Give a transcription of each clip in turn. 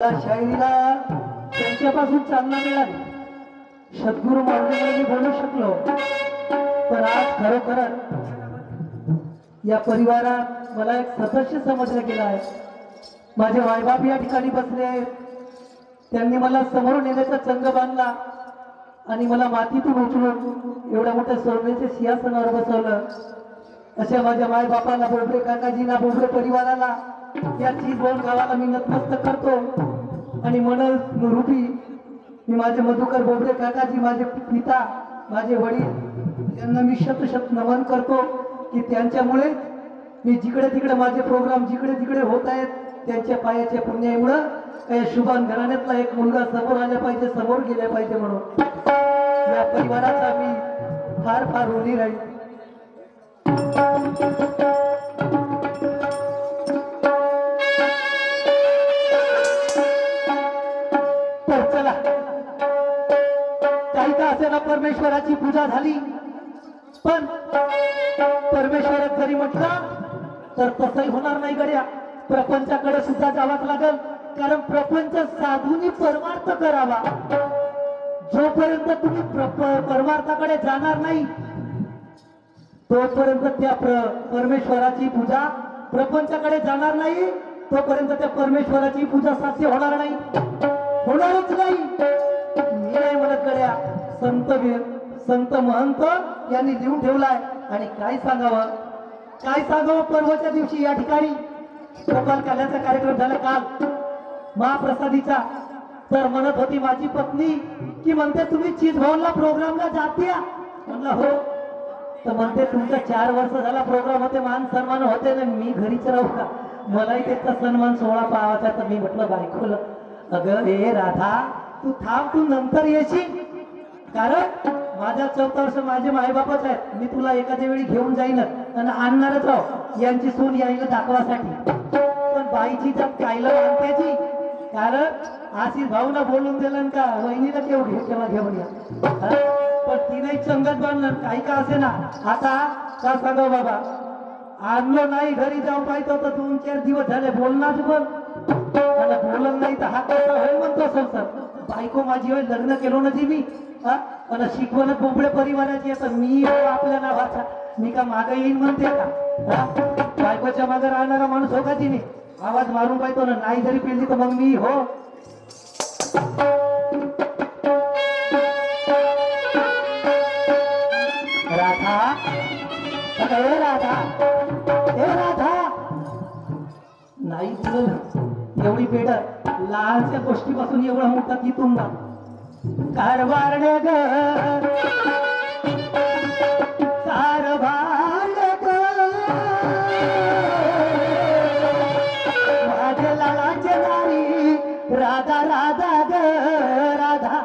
शाहिरीला त्यांच्यापासून चालना मिळाली, सद्गुरू मानल्यामुळे मी बोलू शकलो. पण आज खरोखर या परिवारात मला एक सदस्य समजलं गेला आहे. माझे मायबाप या ठिकाणी बसले आहेत. त्यांनी मला समोर नेण्याचा चंग बांधला आणि मला मातीतून उचलून एवढ्या मोठ्या सोन्याच्या सिंहासनावर बसवलं. अशा माझ्या मायबापाला, बोबडे काकाजीला, बोबडे परिवाराला, या चीजभवन गावाला मी नतमस्तक करतो. आणि मनल रूपी मी माझे मधुकर बोबडे काकाजी, माझे पिता, माझे वडील यांना मी शत नमन करतो की त्यांच्यामुळे मी जिकडे तिकडे माझे प्रोग्राम जिकडे तिकडे होत आहेत, त्यांच्या पायाच्या पुण्यामुळं काही शुभान घराण्यातला एक मुलगा समोर आल्या पाहिजे, समोर गेल्या पाहिजे म्हणून या परिवाराचा मी फार फार ऋणी राहील. तर चला, काही का असेना परमेश्वराची पूजा झाली. पण परमेश्वरात जरी म्हटलं तर तसंही होणार नाही गड्या. प्रपंचाकडे सुद्धा जावंच लागल, कारण प्रपंच साधूंनी परमार्थ करावा. जोपर्यंत तुम्ही परमार्थाकडे जाणार नाही तोपर्यंत त्या परमेश्वराची पूजा, प्रपंचाकडे जाणार नाही तोपर्यंत त्या परमेश्वराची पूजा साध्य होणार नाही, होणारच नाही. मी नाही म्हणत गड्या, संत महंत यांनी लिहून ठेवलाय. आणि काय सांगावं पर्वच्या दिवशी या ठिकाणी गोपाल काल्याचा कार्यक्रम झाला काल महाप्रसादीचा. तर म्हणत होती माझी पत्नी की म्हणते तुम्ही चीज भवनला प्रोग्रामला जाते. म्हणलं हो. तर म्हणते तुमचा 4 वर्ष झाला प्रोग्राम होते, मान सन्मान होते ना, मी घरीच राहू का, मलाही त्याचा सन्मान सोहळा पाहायचा. तर मी म्हटलं बायकोला, अगं हे राधा तू थांब, तू नंतर येशील, कारण माझ्या 14 वर्ष माझे मायबापच आहेत. मी तुला एखाद्या वेळी घेऊन जाईनच आणि आणणारच राव यांची सून यायला दाखवासाठी. पण बाईची जब कायला आणत्याची, कारण आशिष भाऊला बोलून दिलं का वहिनीला केव्हा घेऊन या. पण तिने संगत बांधलं, काही का असे ना. आता का सांगा बाबा, आणलो नाही घरी जाऊ पाहिजे होतं, 2-4 दिवस झाले बोलणार पण बोलत नाही तर हा कसा होईल म्हणतो संसार. बायको माझी होईल, लग्न केलो ना जी मी, आणि शिकवण बोबडे परिवाराची आहे. मी आपल्या नावाचा मी का मागे येईन म्हणते का? बायकोच्या मागे राहणारा माणूस हो का तिने आवाज मारून पाहितो ना, नाही जरी पिळली तर मग मी हो. राधा, हे राधा, हे राधा, नाही तुला एवढी बेड लहानशा गोष्टीपासून एवढा मोठा की तुंबा कारभारणे ग, कारभारणे ग, माझ्या लालाच्या दारी राधा राधा ग, राधा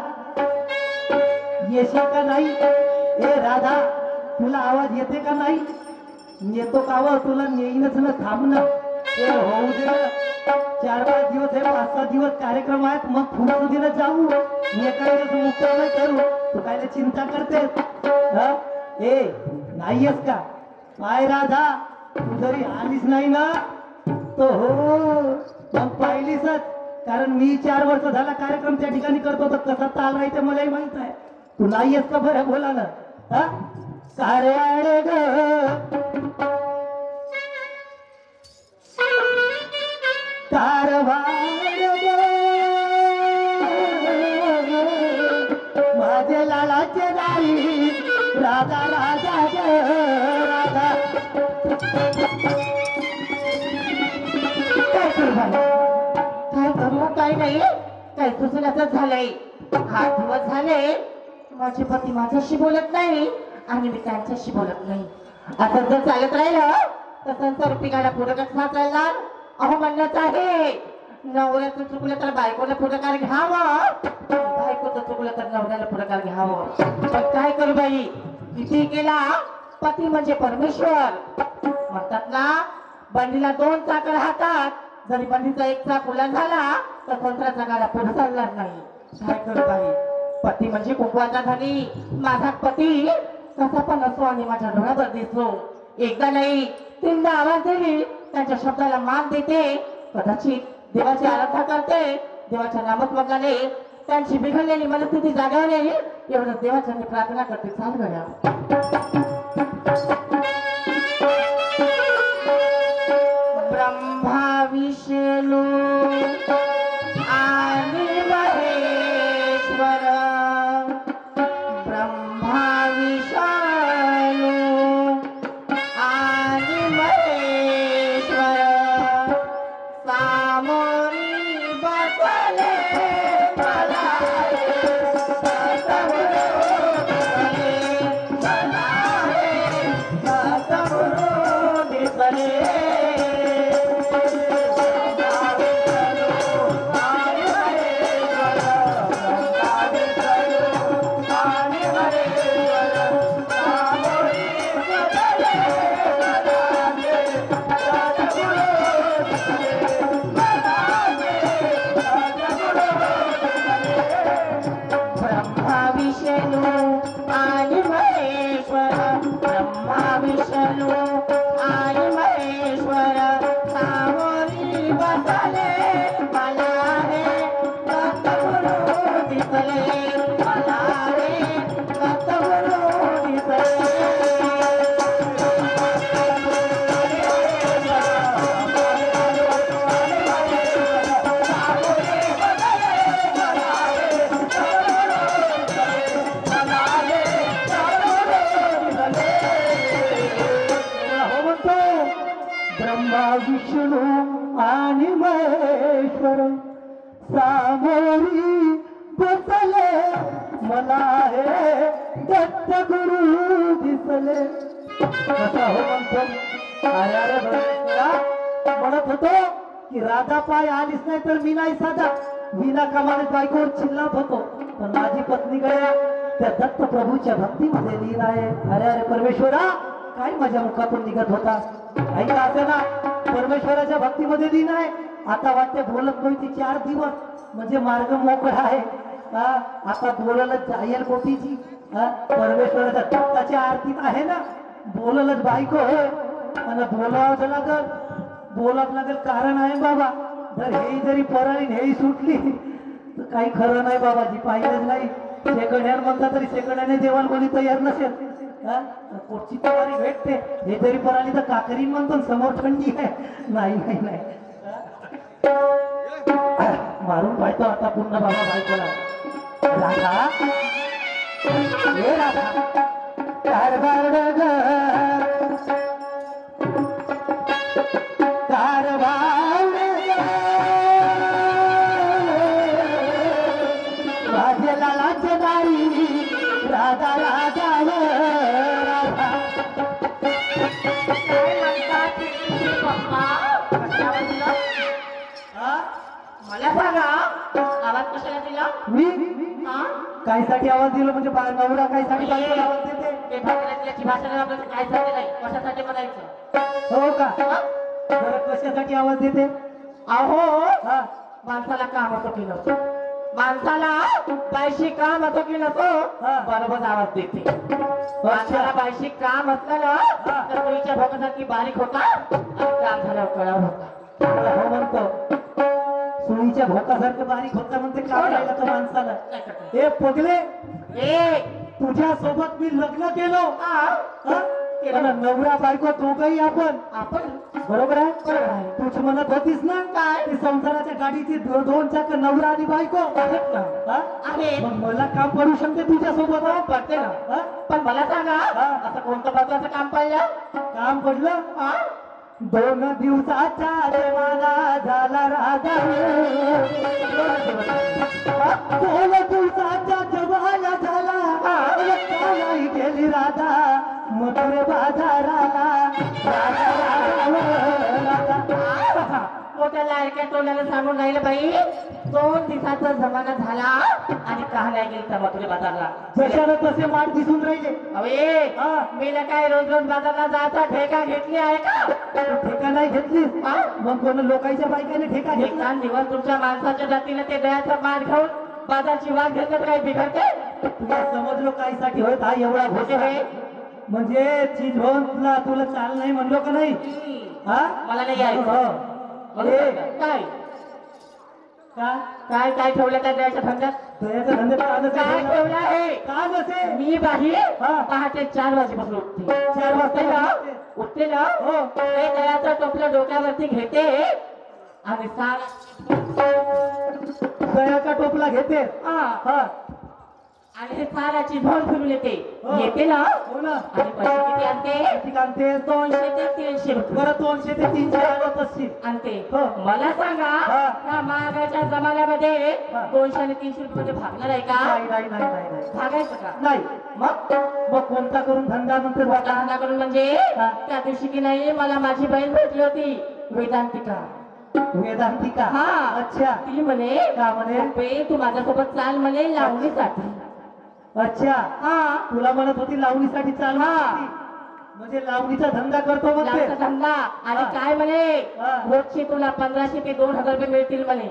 येशील का नाही? ए राधा, तुला आवाज येते का नाही? येतो का व तुला नेईनच ना, थांब ना. ए होऊ दे, 4-5 दिवस आहे, 5-7 दिवस कार्यक्रम आहेत, मग पुढे दिलं जाऊ. मी एखाद्या मुक्त नाही करू, तू काय चिंता करते? ए नाहीयेस का? काय राधा, तू जरी आलीच नाही ना तो हो मग पाहिलीसच, कारण मी 4 वर्ष झाला कार्यक्रम त्या ठिकाणी करतो, तर कसा ताल राहायचं मलाही माहित आहे. तू नाहीयेस का बरं बोला ना. कार्याळे ग, कारभार ग, माझे लालाचे दारी राधा राधा ग, राधा. काय करू बाई, काय करू? काय नाही, काय सुचण्याच झालंय. 8 दिवस झाले माझे पती माझ्याशी बोलत नाही आणि मी त्यांच्याशी बोलत नाही. आता जर चालत राहिलं तर संसार पिकाला पुढे कसा चालणार? अहो म्हणत आहे, नवऱ्याचं चुकलं तर बायकोला पुढाकार घ्यावं, बायकोचं चुकलं तर नवऱ्याला पुढाकार घ्यावं. पण काय करू बाई, किती केला पती म्हणजे परमेश्वर. म्हणतात ना, बंडीला 2 चाक राहतात, जरी बंडीचा 1 चाक उलट झाला तर संसाराचा गाडा पुढे चालणार नाही. काय करू बाई, पती म्हणजे कुंकवाचा धनी. माझा पती कसा पण असो आणि माझ्या डोळ्यावर दिसतो. एकदा नाही 3दा आवाज दिली, त्यांच्या शब्दाला मान देते, कदाचित देवाची आराधना करते, देवाच्या नामात मग्नाने त्यांची बिघडलेली मनस्थिती जागवणे एवढं देवाच्या मी प्रार्थना करते. चाल गड्या. ब्रह्मा विष्णू आणि महेश्वर, ब्रह्मा विष्णू आणि महेश्वर सामोरी बसले मला विष्णू आणि महेश्वर सामोरी बसले मला हे दत्त गुरु दिसले. कसा हो म्हणतो? अरे अरे बरं म्हणत होतो की राधा पाय आलीच नाही तर मी नाही साधा, विना कामाने बायकोवर चिल्लात होतो. पण माझी पत्नी गया त्या दत्त प्रभूच्या भक्तीमध्ये लीन आहे. अरे अरे परमेश्वरा काय माझ्या मुखातून निघत होता. ऐका असे ना परमेश्वराच्या भक्तीमध्ये लीन आहे. आता वाटते बोलत नव्हती 4 दिवस म्हणजे मार्ग मोकळा आहे. आता बोललच जाईल कोटीची. परमेश्वराच्या दत्ताच्या आरतीत आहे ना बोललच बायको होय आणि बोलावं लागल बोलावं लागल. कारण आहे बाबा जर हे जरी पराळी हेही सुटली तर काही खरं नाही बाबाजी. पाहिलंच नाही सेकंड हँड म्हणता तरी सेकंड हँड देवाल कोणी तयार नसेल. कोटची तयारी भेटते हे तरी पराली तर काकरी म्हणतो समोर थंडी आहे. नाही नाही नाही मारून पाहतो आता पुन्हा बाबा बायकोला. राधा हे राधा कारभार माझे लालाचे दारी राधा राधा राधा. मला सांगा आवाज कशाला दिला? मी कायसाठी आवाज दिला म्हणजे नवरा कायसाठी बायकोला आवाज देते? भाषा काय नाही कशासाठी म्हणायचं हो का? बरं कशासाठी आवाज देते? अहो माणसाला काम असं केलं असतो, माणसाला बायशी काम असं केलं असतो बरोबर आवाज देते. माणसाला बायशी काम असलं ना तर तुझ्या भोकासारखी बारीक होता आणि काम झाल्यावर कळाव होता. हो म्हणतो सुईच्या भोकासारखं बारीक होता म्हणते काम राहिला तर माणसाला. हे पगले तुझ्या सोबत मी लग्न केलो नवरा बायको दोघही आपण बरोबर आहे. तूच म्हणत होतीस ना काय ती संसाराच्या गाडीची 2 चाक नवरा आणि बायको मग मला काम पडू शकते तुझ्या सोबत पडते ना. पण मला सांगा असं कोणतं महत्वाचं काम पडलं? काम पडलं 2 दिवसाच्या देवाला झाला राधा. 2 दिवसाच्या देवाला झाला कालाई गेली राधा मथुरे बाजाराला. मोठ्या लाडक्या टोल्याला सांगून राहिलं बाई 2 दिवसाचा जमाना झाला आणि का नाही गेली त्या मथुरे बाजारला. जशाला तसे माठ दिसून राहिले. अवे मी काय रोज रोज बाजारला जायचा ठेका घेतली आहे का? ठेका नाही घेतली मग कोण लोकांच्या बायकाने ठेका घेतला? दिवस तुमच्या माणसाच्या जातीला ते दयाचा माठ खाऊन बाजारची वाद घेतलं काय बिघडते? तुला समजलो काहीसाठी होत हा एवढा घोषणा म्हणजे चीज होऊन तुला चाल नाही म्हणलो का नाही? मला नाही यायचं. काय का काय काय ठेवलं त्या दह्याच्या धंद्यात? दह्याच्या धंद्यात काय ठेवलं आहे? का नसे? मी बाई हा. पहाटे 4 वाजेपासून उठते. 4 वाजता उठते ना हो. ते दह्याचं टोपलं डोक्यावरती घेते आणि दह्याचा टोपला घेते हा हा आणि हे साराची झोन फिरून येते हो. येते ना हो ना. आणि पैसे किती आणते? किती आणते? 200 ते 300 रुपये बरं 200 ते 300 आणत असतील. आणते. हो. मला सांगा हा. या महागाच्या जमान्यामध्ये हा. 200 आणि 300 रुपये मध्ये भागणार आहे का? नाही नाही नाही नाही नाही भागायचं का? नाही. मग कोणता करून धंदा म्हणते बघा. धंदा करून म्हणजे हा. त्या दिवशी की नाही मला माझी बहीण भेटली होती वेदांतिका. वेदांतिका. हा. अच्छा. ती म्हणे का म्हणे? "रुपे, तू माझ्यासोबत चाल म्हणे लावणीसाठी." अच्छा. हा तुला म्हणत होती लावणीसाठी चाल हा. होती. म्हणजे लावणीचा धंदा करतो म्हणते. लावचा धंदा आणि हा. काय म्हणे हा. रोजचे तुला 1500 ते 2000 रुपये मिळतील म्हणे.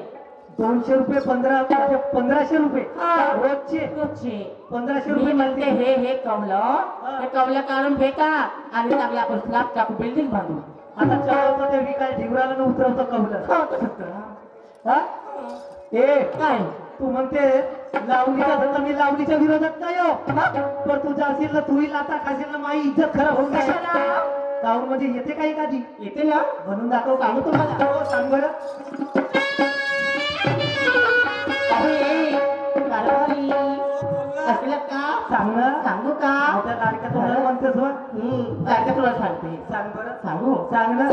200 रुपये 1500 रुपये हा. रोजचे. रोजचे 1500 मी रुपये म्हणते मिळतील. हे कमलं हे कमलं काढून फेका आणि चांगलं आपण स्लॅब टाकू बिल्डिंग बांधू. आता चढवतो ते विकाय ढिगराला उतरवतो कवलं. हो, तसंच कर. हा? ए काय तू म्हणते लावणीचा धंदा. मी लावणीच्या विरोधात नाही हो. पण तू जाशील ना तूही लाता खाशील ना माझी इज्जत खराब होऊन जाईल. कशाला? काहून म्हणजे येते का एखादी? येते ना म्हणून दाखव. सांगू तुम्हाला. हो, सांग बरं. अरे, कारभारी. असलं का सांग ना. सांगू का? मोठ्या लाडक्याचं मला म्हणतेस बा. काय ते तुला सांगते सांग बरं. सांगू सांग ना.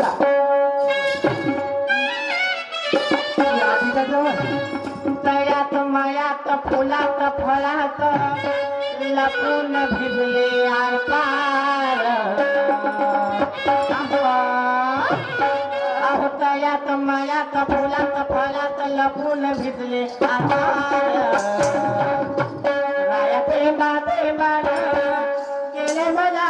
ती आधी का जवळ? तळ्यात मळ्यात फुलात फळात लपून भिजले आरपार. अहो तळ्यात मळ्यात फुलात फळात लपून भिजले आरपार. राया थेंबा थेंबान केले मला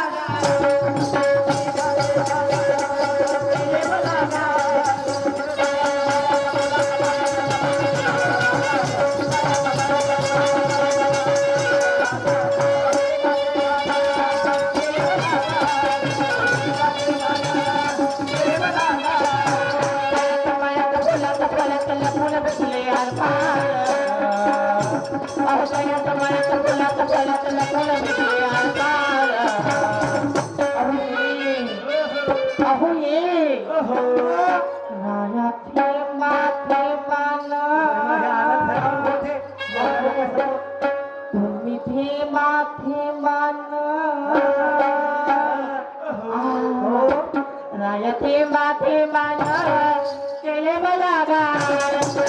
केले मला केले मला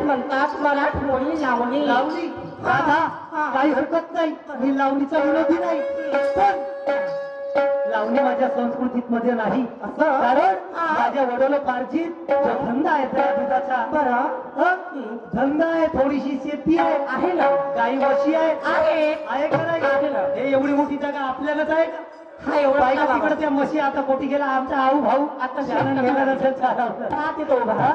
म्हणतात मराठमोळी लावणी. लावणी राधा काही हरकत नाही. मी लावणीचा विरोधी नाही. पण लावणी माझ्या संस्कृतीत मध्ये नाही. असं कारण माझ्या वडिलोपार्जित जो धंदा आहे त्या दुधाचा बरं धंदा आहे. थोडीशी शेती आहे ना गाई म्हशी आहे आहे का नाही? आहे ना. हे एवढी मोठी जागा आपल्यालाच आहे का? हा एवढा बायका तिकडे त्या म्हशी आता कोटी गेला. आमचा आऊ भाऊ आता शाळेत गेला नसेल चालवलं. हा तिथं उभा हा?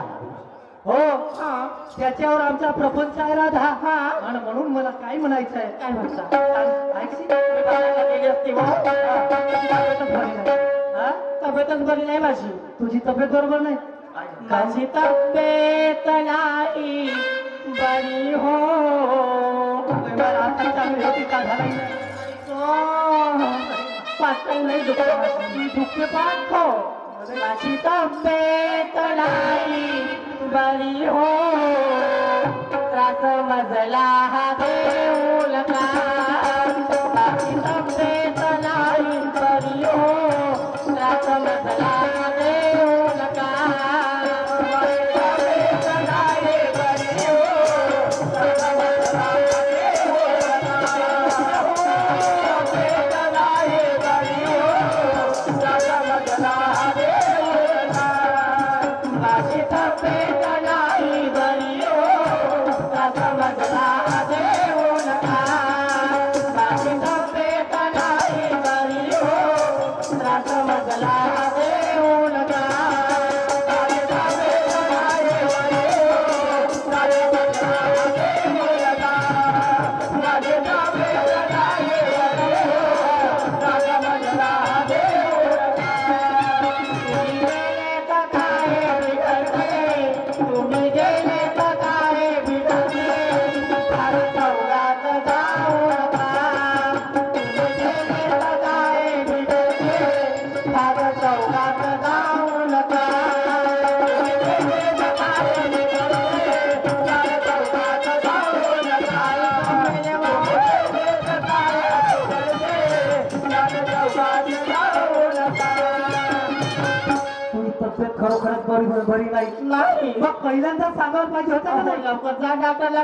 हो हा त्याच्यावर आमचा प्रपंच आहे राधा. हा आणि म्हणून मला काय म्हणायचं आहे काय म्हणता सांग, ऐकशील? गेली असती हो. तब्येतच बरी नाही. हा? तब्येतच बरी नाही माझी. तुझी तब्येत बरोबर नाही. माझी तब्येत नाही बरी हो. मला आता चांगली होती का झाला पातळ नाही दुखते पाठ हो. माझी तब्येत नाही बरी हो. त्रास मजला हा देऊ नका. माझी तब्येत नाही बरी हो. त्रास मजला हा देऊ नका. माझी तब्येत नाही बरी हो. त्रास मजला हा देऊ नका. खरोखरच बरी नाही नाही मग पहिल्यांदा सांगायला पाहिजे होतं का नाही? लवकर जा डॉक्टरला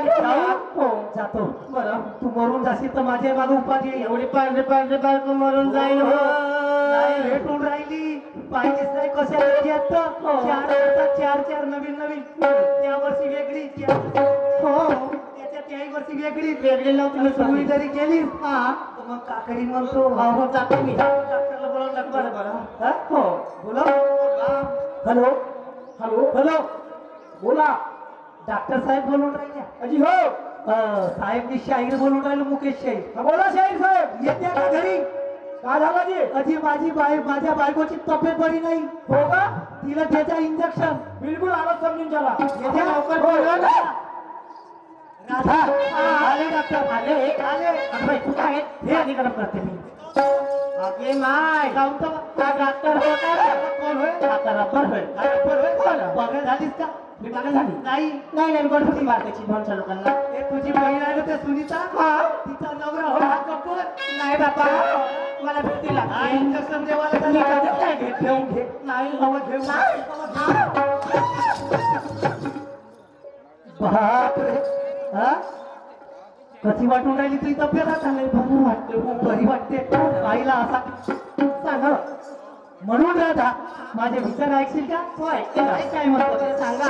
हो जातो बरं तू मरून जाशील तर माझ्या मागे उपाधी येईल. एवढी पांढरे बायको मरून जाईल हो नाही भेटून राहिली पाहिजेच नाही कशा लेखी आहेत तर. हो. 4 वर्षात 4 नवीन त्या वर्षी वेगळी हो त्याच्या त्याही वर्षी वेगळी वेगळी नव्हती तुम्ही जरी केली हा तर मग काकडी म्हणतो हो जातो मी डॉक्टरला बोलावं लागतं. बरं हा? हो बोला हॅलो हॅलो बोला डॉक्टर साहेब बोलून राहिले अजी हो साहेब मी शाहीर बोलून राहिलो मुकेश शाहीर. बोला शाहीर साहेब येत्या का घरी काय झालं जी अजी माझ्या बायकोची तब्येत बरी नाही हो का तिला त्याचा इंजेक्शन बिलकुल आवाज समजून चला येत्या लवकर हो. बोलवा ना. राधा आले डॉक्टर आले अरे तू काय हे आधी गरम करते मी अगे माय जाऊन तर का डॉक्टर होता कोण होय आता रबर होय बरं होय कोण? बघा झालीस का मी बघा झाली नाही नाही गोड होती मारण्याची दोनच्या लोकांना हे तुझी बहीण आहे ना ते सुनीता हा तिचा नवरा हो हा कपूर नाही बाबा मला भीती हा लागते इंजेक्शन देवाला मी झाला. कधीच नाही घेत. घेऊन घे नाही अहो, घेऊन नाही. बापरे हा कशी वाटून राहिली तुझी तब्येत आता नाही बरं वाटते बरी वाटते आईला असा सांग म्हणून राधा माझे विचार ऐकशील का हो ऐकते ना. काय म्हणतो ते सांगा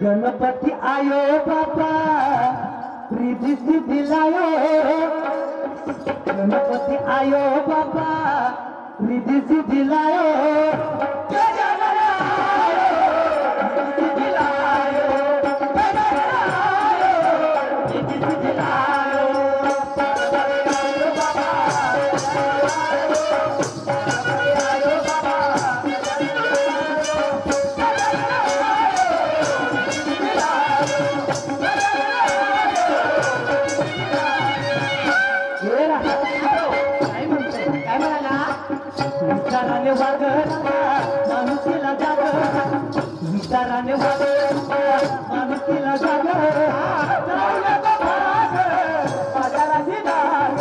गणपती आयो बाबा प्रीती सिद्धी लायो गणपती आयो बाबा प्रीती सिद्धी लायो काय म्हणाला विचाराने वागणारा माणुसीला जाग विचाराने वागणारा माणुसीला जाग जाऊ नको भाग बाजाराची दाग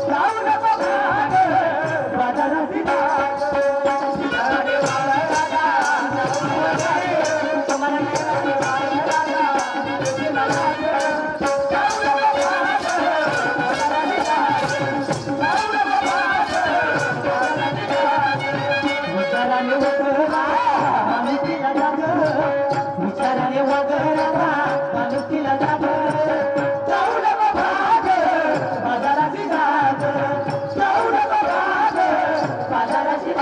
जाऊ नको भाग बाजाराची दाग विचाराने वागणारा तुम्हाला विचाराने वगैरा माणुसीला जाग विचाराने वगैरा माणुसीला जाग जाऊ नको भाग बाजाराची दाग जाऊ नको भाग बाजाराची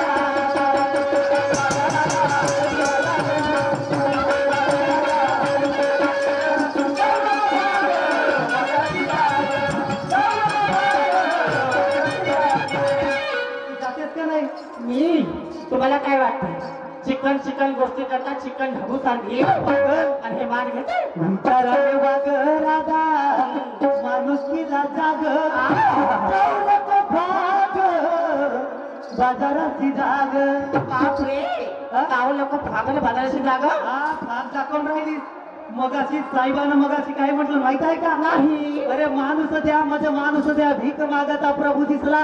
जातेस का नाही मी तुम्हाला काय वाटतं चिकन गोष्टी करता चिकन ढबू सारखी आणि हे मान घेते विचाराने वाग राधा माणुसकीला जाग जाऊ नको भाग बाजाराची जाग बापरे गाव लोक भागले बाजाराची जागा हा भाग दाखवून राहिली मगाशी साहेबानं मगाशी काय म्हटलं माहित आहे का नाही. अरे माणूस द्या माझं माणूस द्या भीक मागता प्रभू दिसला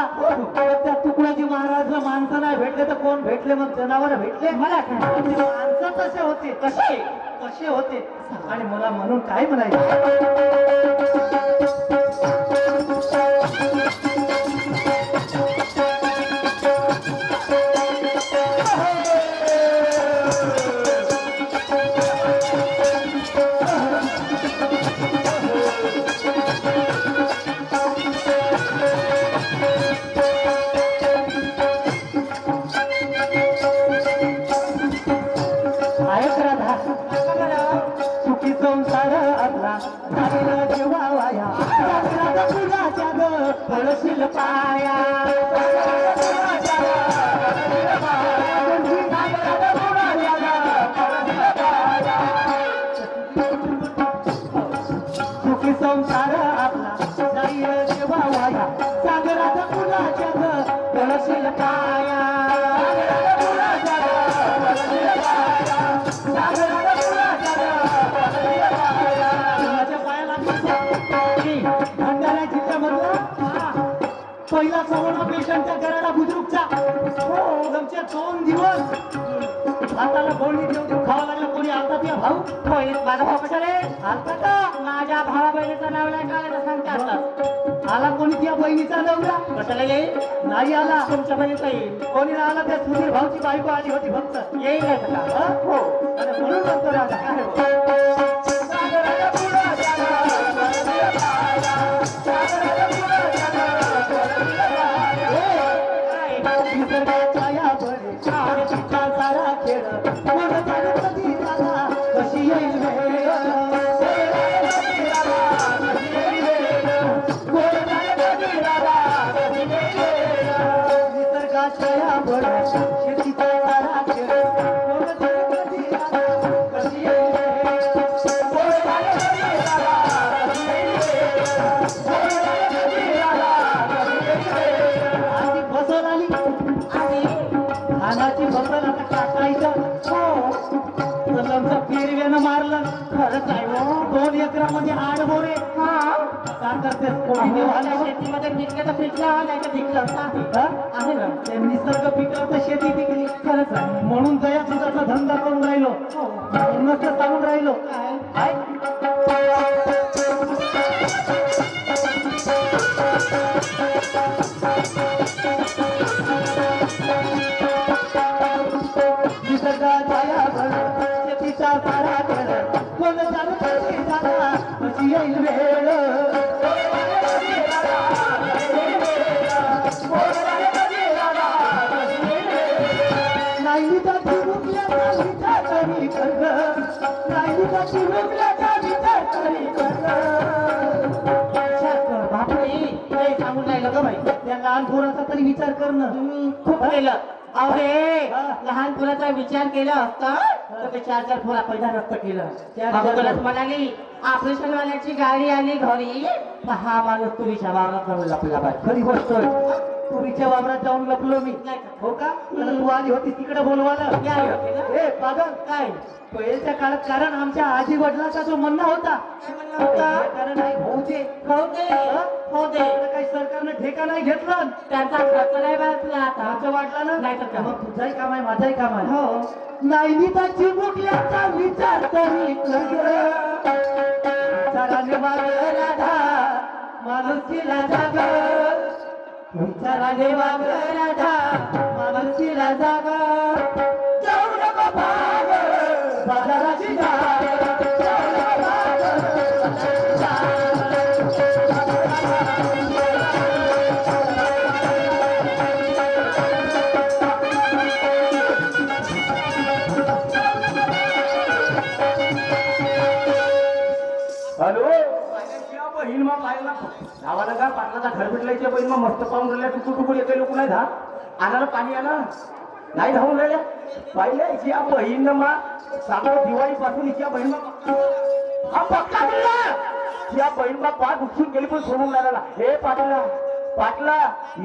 त्या तुकड्याची महाराजला माणसं नाही भेटले तर कोण भेटले मग जनावर भेटले मला काय ते माणसं कसे होते कसे कसे होते आणि मला म्हणून काय म्हणायचं ऐक राधा सुखी संसार आपला झालेला जेव्हा वाया राधा तुझ्याच्या ग पळशील पाया सुखी संसार आपला जाईल जेव्हा वाया सागरात तुझ्याच्या ग पळशील पाया भंडारा जिल्ह्यामधला कोरोना पेशंटच्या घराला बुजुर्गच्या तुमचे 2 दिवस हाताला गोळी देऊ खावा लागला. कोणी आता ते भाऊ होय माझा भाऊ कशाला आता का माझ्या भावा बहिणीचं नाव नाही काय सांगतात आला कोणी त्या बहिणीचा नवरा कशाला येईल नाही आला. तुमच्या बहिणीचा येईल कोणी नाही आला. त्या सुधीर भाऊची बायको आली होती फक्त. येईल नाही का हा? हो आणि म्हणून म्हणतो राजा काय हो? निसर्गाच्या या बळी आणि तिचा सारा खेळ कोण जाणे कधी झाला कशी येईल वेळ. निसर्गाच्या या बळी शेतीचा सारा खेळ कोण जाणे कधी झाला कशी येईल आधी फसल आली धानाची फसल आता टाकायचं कलमचं पेरव्यानं मारलं. खरंच आहे हो 2 एकरामध्ये 8 बोरे. काय करतेस कोणी माझ्या शेतीमध्ये पिकलं तर पिकलं नाही तर पिकलं हा? आहे ना ते निसर्ग पिकलं तर शेती पिकली. खरंच आहे म्हणून दया दुधाचा धंदा करून राहिलो. म्हणूनच तर सांगून राहिलो. काय निसर्गाच्या या बळ शेतीचा सारा खेळ कोण जाणं कशी झाला कशी येईल वेळ. नाही त्याची रुपल्याचा विचार करी कर. नाही त्याची रुपल्याचा विचार करी बापरे काही सांगून राहिलं ग बाई त्या लहान पोराचा तरी विचार करणं. तुम्ही खूप केलं अरे हा. लहान मुलाचा विचार केला असता तर ते 4 पोरा पैदा नसतं केलं. चार- अगोदरच म्हणाली ऑपरेशन वाल्याची गाडी आली घरी तर हा माणूस तुरीच्या वावरात जाऊन लपला पाहिजे. खरी गोष्ट आहे. पुरीच्या वावरात जाऊन लपलो मी. नाही का? हो का तर तू आली होती तिकडे बोलवायला. या होते ना? ए पागल काय पहिल्याच्या काळात कारण आमच्या आजी वडिलांचा जो म्हणणं होता काय म्हणणं होतं? कारण नाही भाऊ ते हो दे हो दे आता काही सरकारनं ठेका नाही घेतला. त्यांचा खर्च नाही वाचला आता आमचं वाटला ना नाही तर काय? मग तुझाही काम आहे माझाही काम आहे. हो नाही त्याची मुकल्याचा विचार तरी कर. विचाराने वाग राधा माणुसकीला जाग. विचाराने वाग राधा माणुसकीला जाग. जाऊ नको भाग बाजाराची दार. जाऊ नको भाग बाजाराची दार. हॅलो बहीण मग पाहिला गावाला का पाटलाचा घर भेटलायच्या बहीण मग मस्त पाहून राहिल्या टुकू टुकू येते लोक नाही धा आणायला पाणी आला नाही धावून राहिल्या पाहिल्या या बहीण मग सांगा दिवाळी पासून हिच्या बहीण हा पक्का बोलला या बहीण मग पाच उठून गेली पण सोडून लागला. हे पाटला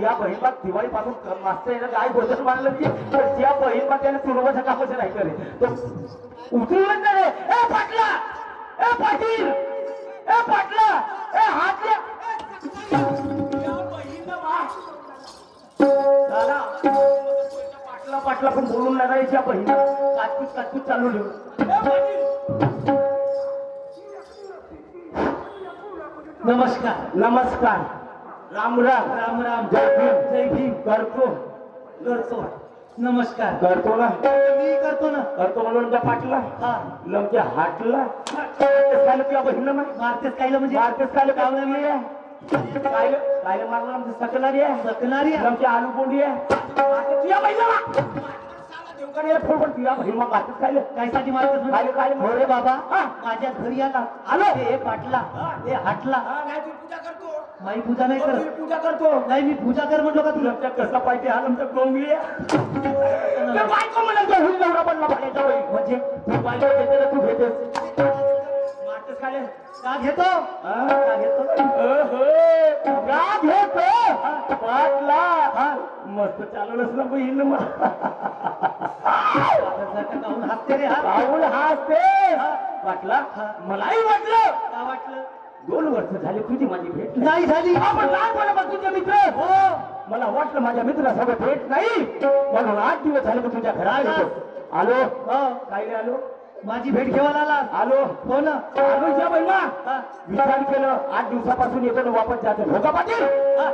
या बहीण मग दिवाळी पासून मागचं येणं काय गोष्ट मानलं की त्या बहीण मग त्याने तुरवाचं कामच नाही करे तो उचलून नाही रे. ए पाटला ए पाटील ए पाटला ए हात पाटला पण बोलून नाही राहायच्या बहीण काटकूट चालू नमस्कार नमस्कार राम राम राम राम जय भीम जय भीम. करतो नमस्कार करतो ना मी करतो ना. करतो म्हणून त्या पाटला हा लमच्या हाटला काय तुझ्या बहीण मारतेस कायला म्हणजे मारतेस काय काय मारलं आमची सकणारी आहे सकणारी आहे. आमची आलू कोंडी आहे तुझ्या बहिणीला तुझ्या बहीण मग मारतेस काय कायसाठी मारतेस म्हणजे? काय काय हो रे बाबा हा. माझ्या घरी आला आलो. हे पाटला हे हाटला नाही तू पूजा करतो माई पूजा नाही करत. पूजा करतो नाही मी पूजा कर म्हणलो का तुला. तुला कसा पाहिजे हा नंतर गोंगली बायको म्हणत होईल नवरा बनला पाहिजे म्हणजे तू बायको घेते ना तू घेतेस मारतेस काय का घेतो का घेतो मस्त चालवलंच ना बहीण हसते रे हा राहुल हासते वाटला मलाही वाटलं का वाटलं 2 वर्ष झाले तुझी माझी भेट नाही झाली. आपण लहानपणापासून तुझे मित्र. हो मला वाटलं माझ्या मित्रासोबत भेट नाही म्हणून 8 दिवस झाले मी तुझ्या घरात येतो. आलो. हो. काय रे आलो? माझी भेट घेवायला आला. आलो. हो ना. आलो इथे बहिणा. हा. विचार केलं 8 दिवसापासून येतो ना वापस जातो. हो का पाटील? हा.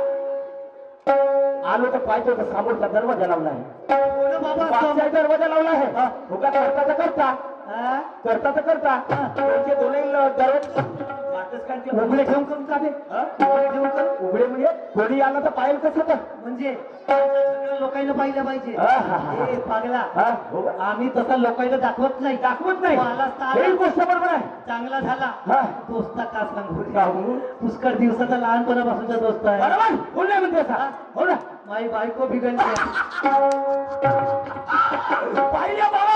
आलो तर पाहतो तर समोरचा दरवाजा लावला आहे. हो ना बाबा. मागचा दरवाजा लावला आहे. हा. हो का? करता तर करता हा? करता तर करता हा. दोनचे दोन्ही दरवाजे मागच काय ते उघडे ठेवून करून चाले. हा? उघडे ठेवून करून उघडे म्हणजे कोणी आला तर पाहिलं कसं तर म्हणजे सगळ्या लोकांना पाहिलं पाहिजे. हा, हा, हा. ए, पागला हा? हो का? आम्ही तसं लोकांना दाखवत नाही. दाखवत नाही तो आलाच तर आला. ही गोष्ट बरोबर आहे. चांगला झाला. हा. दोस्ता का सांगू रे? का हो? पुष्कळ दिवसाचा लहानपणापासूनचा दोस्त आहे. बरोबर कोण नाही म्हणते असा? हो ना माझी बायको बिघडली. पाहिल्या बाबा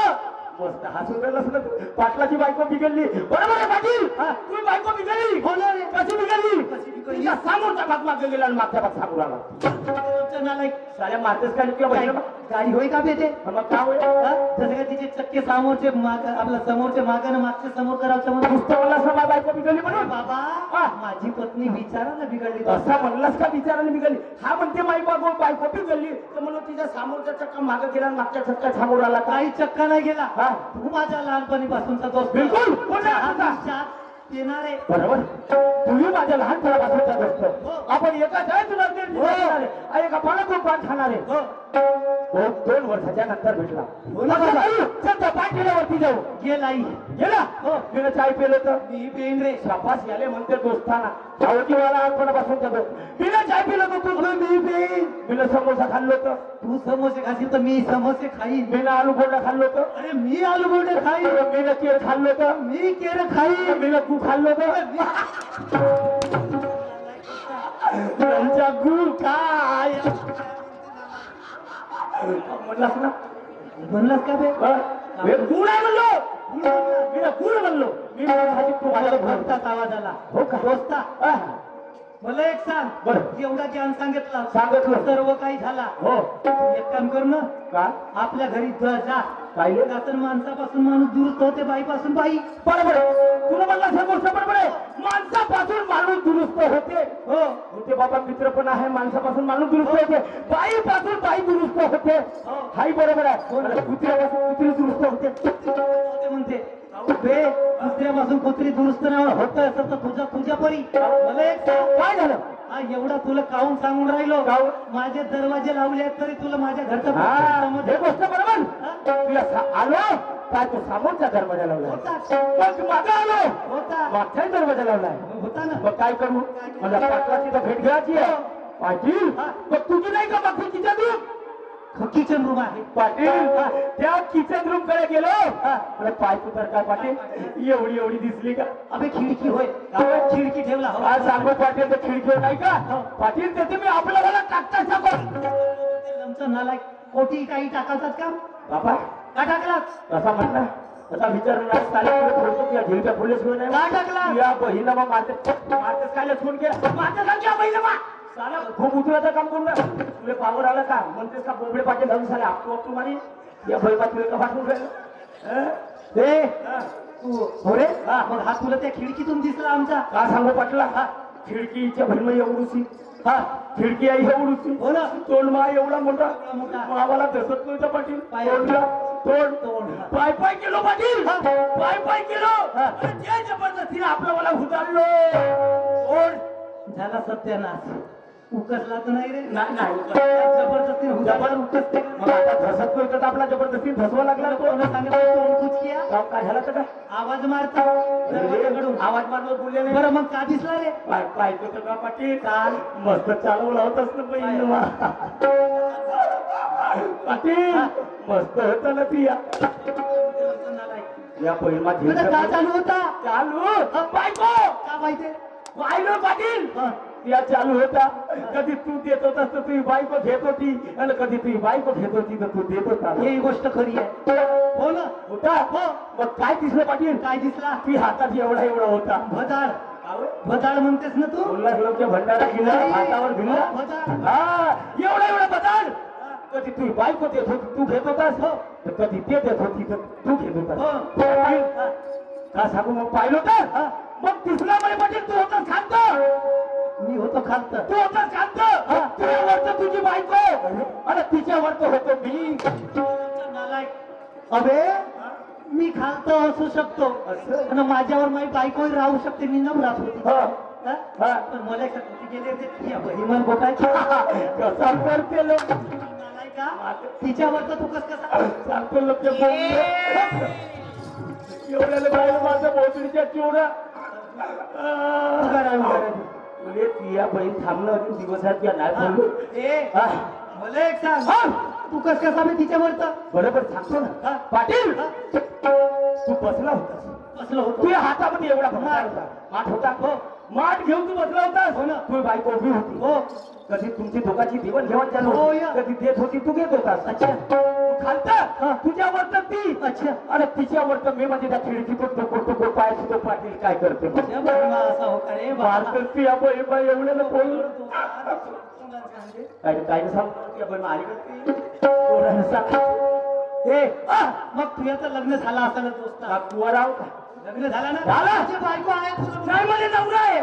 मस्त हसून राहिलास ना तू. पाटलाची बायको बिघडली बरोबर आहे पाटील. हा. तुझी बायको बिघडली हो ना रे. कशी बिघडली? कशी बिघडली? तिच्या समोरचा भाग मागे गेला आणि मागचा भाग सांगू लागला. आमच्या नालायक. साऱ्या मारतेस काय किंवा काय? बहिणा गाडी होय का बेटे? मग काय होईल? हा? जसं का तिचे चक्के समोरचे माग आपल्या समोरचे मागं आणि मागचे समोर करायचं म्हणून. नुसतं म्हणलास ना माझी बायको बिघडली म्हणून बाबा हा. माझी पत्नी विचारा ना बिघडली तर. असा म्हणलास का विचाराने बिघडली? हा म्हणते माई बायको बायको बिघडली तर म्हणून तिच्या समोरचा चक्का मागे गेला आणि मागच्या चक्का समोर आला काय? काही चक्का नाही गेला. हा. तू माझ्या लहानपणीपासूनचा दोस्त. बिलकुल. कोण आहे चहा तुझा? चहा पिणार आहे. बरोबर तुम्ही माझ्या लहानपणापासूनचा दोस्त. हो. आपण एकाच आहे तुला ते दिसणार आहे. आणि एका पाण्यातून पान खाणार आहे. हो. हो 2 वर्षाच्या नंतर भेटला. हो ना बाबा. चल तर पाय केल्यावरती जाऊ. गेलाई. गेला हो. गेलं चाय पेलं तर मी पेन रे. शाबास याले म्हणते दोस्ताना आवडीवाला लहानपणापासूनचा दोस्त. बिना चाय पिलं तर तू मी पेन. बिना समोसा खाल्लो तर तू समोसे खाशील तर मी समोसे खाईन. बिना आलू गोडा खाल्लो तर अरे मी आलू बोंडे खाईन. बिना केळ खाल्लो तर मी केर खाईन. बिना गू खाल्लो तर त्यांच्या गू काय म्हणलास ना म्हणलास का बे? हे गू नाही म्हणलो बिना गूळ म्हणलो मी म्हणतो तू मला माझ्या भरताच आवाज आला. हो का? दोस्ता हा. मला एक सांग. बरं. एवढा ज्ञान सांगितलं. सांगितलं. सर्व काही झाला. हो एक काम कर ना. का आपल्या घरी जा. काय रे? तर माणसापासून माणूस दुरुस्त होते, बाईपासून बाई. बरोबर आहे. तुला म्हणला समोर बरोबर आहे. माणसापासून माणूस दुरुस्त होते. हो होते बाबा मित्र पण आहे. माणसापासून माणूस दुरुस्त होते. बाईपासून बाई दुरुस्त होते. हो. हाही बरोबर आहे. आणि कुत्र्यापासून कुत्री दुरुस्त होते. ते म्हणते बे दुसऱ्यापासून कुत्री दुरुस्त नाही होत असं तर तुझ्या परी. मला एक सांग. काय झालं? हा एवढा तुला काहून सांगून राहिलो. काहून? माझे दरवाजे लावले आहेत तरी तुला माझ्या घरचं हा, समज हे गोष्ट बरोबर. हा? तुला आलो काय तू समोरचा दरवाजा लावला होता मग मागे आलो होता मागचाही दरवाजा लावलाय. होता ना. मग काय करू? मला पाटलाची तर भेट घ्यायची आहे. पाटील हा. मग तुझी नाही का बाकी किचन रूम? किचन रूम आहे. पाटील त्या किचन रूम कडे गेलो. अरे पाय तू तर काय पाटील एवढी दिसली का? अबे खिडकी होय. खिडकी ठेवला हो. काय सांगू पाटील तर खिडकीवर नाही का? पाटील ते तुम्ही आपल्याला टाकता टाकू आमचं नालायक कोटी काही टाकायचात का? बाबा का टाकलात? असा म्हटला असा विचारून झिलक्या फुले सोडून का टाकला? या बहिणा मग मारतेच काय फोन केला माझ्या बहिणा मा साला खूप उतराचं काम करून तुला पावर आलं का? म्हणतेस का बोबडे पाटील धरून साले आपटू मारी या बहिणा तुला का पाठवून राहिलं? ए तू हो रे. मग हा तुला त्या खिडकीतून दिसला आमचा. का सांगू पाटला? खिडकीच्या बहिण एवढूची खिडकी आहे एवढूची. हो ना. तोंड मा एवढा मोठा मोठा. आम्हाला धसत नव्हतं पाटील. पाय. तोंडला तोंड तोंड. पाय किलो पाटील पाय किलो. हा. त्या जबरदस्तीने आपलं मला उतारलो. झाला सत्यानाश. उकसला तर नाही रे. नाही जबरदस्ती उकसते. मग आता धसत नव्हतं तर आपला जबरदस्ती धसवा लागला. कोण सांगितलं तोंड कुचकिया? काय झालं तर काय आवाज मारतो दरवाजाकडून. आवाज मारलो बोलले नाही. बरं मग का दिसला रे? पाय तर का पाटील काल मस्त चालवला होतास ना बहीण पाटील मस्त होतं ना ती या बहीण माझी का चालू होता? चालू बायको का माहिती? पाहिलं पाटील या चालू होता. कधी तू देत होतास तर तुझी बायको घेत होती आणि कधी तुझी बायको घेत होती तर तू देत होता. ही गोष्ट खरी आहे. हो ना. होता हो. मग काय दिसलं पाटील? काय दिसला? ती हातात एवढा होता. भदाळ भदाळ म्हणतेस ना तू? उल्हासलोकच्या भंडारा गिला हातावर भिल्ला. भदाळ. हा एवढा बदल. कधी तू बायको देत होती तू घेत होतास तर कधी ते देत होती तर तू घेत होतास. हो. पाटील, का सांगू मग पाहिलं तर मग दिसल्यामुळे पाटील तू होता शांत, मी होतो खालत. तू होता शांत. तुझ्यावर तर तुझी बायको आणि तिच्यावर तर होतो मी. अबे मी खालत असू शकतो असं? आणि माझ्यावर माझी बायकोही राहू शकते. मी नवरात होती. हा. हा? हा. पण मला एक कुठे गेले ते बहिमान गोटायची कसा करते लोक का तिच्यावर तर तू कसा सांगतो लोक एवढ्याला बाहेर माझं मोजणीच्या चिवडा म्हणजे तिया बहीण थांबलं अजून दिवसात किंवा नाही बोललो. हा. मला एक सांग तू कसा मी तिच्यावर तर बरोबर सांगतो ना पाटील. तू बसला होतास, बसलो होतो. तुझ्या हातामध्ये एवढा भंगार होता, माठ होता. हो, माठ घेऊन तू बसला होतास. हो ना. तुझी बायको उभी होती. हो कधी तुमची दोघांची देवण घेवाण चालू हो, होती. या. कधी देत होती तू घेत होतास. अच्छा. तू खालता तुझ्यावर तर ती. अच्छा. अरे तिच्यावर तर मी म्हणजे त्या खिडकीतून टोको पाय सुद्धा पाटील काय करते मग? या बहिमा असा हो का रे बाबा. मारकर ती आपण बाई एवढ्याला बोल काय काय सांगतो आपण आली करते पोरांना सांग. ए मग तुझ्या तर लग्न झालं असेल दोस्त. कुवर आहो का? लग्न झालं ना झालं. तुझी बायको आहे तुझं नाही म्हणजे नवरा आहे.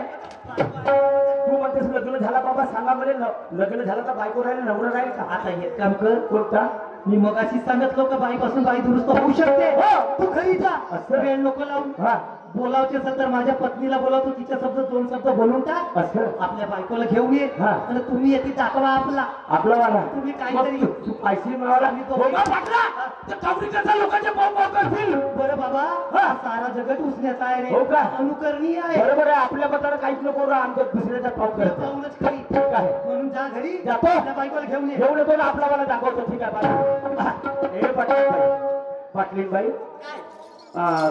तू म्हणतेस लग्न झाला बाबा सांगा म्हणे लग्न झालं तर बायको राहील नवरा राहील का? आता हे काम कर. कोणता? मी मगाशी सांगितलं का बाईपासून बाई दुरुस्त होऊ शकते. हो. तू घरी जा. असं? वेळ नको लावून. हा बोलावचे असेल तर माझ्या पत्नीला बोलावतो. तिच्या शब्द 2 शब्द बोलून टाक. असं आपल्या बायकोला घेऊन ये हा. आणि तुम्ही येते दाखवा आपला. आपला वाला तुम्ही काहीतरी- मग तू पैसे मिळवला मी तो- हो का पाटला? त्या कावरीच्या लोकांचे भाव करतील. बरं बाबा हा. सारा जगत उसण्याचा आहे हो रे. का? अनुकरणीय आहे. बरोबर आहे. आपल्या बद्दल काहीच नको रा, आमच्या दुसऱ्याचा पाव करतो. पाहूनच खरी. ठीक आहे. म्हणून जा घरी. जातो. आपल्या बायकोला घेऊन ये. एवढं तो आपला मला दाखवतो. ठीक आहे पाटील. हे पाटील बाई, पाटलीन बाई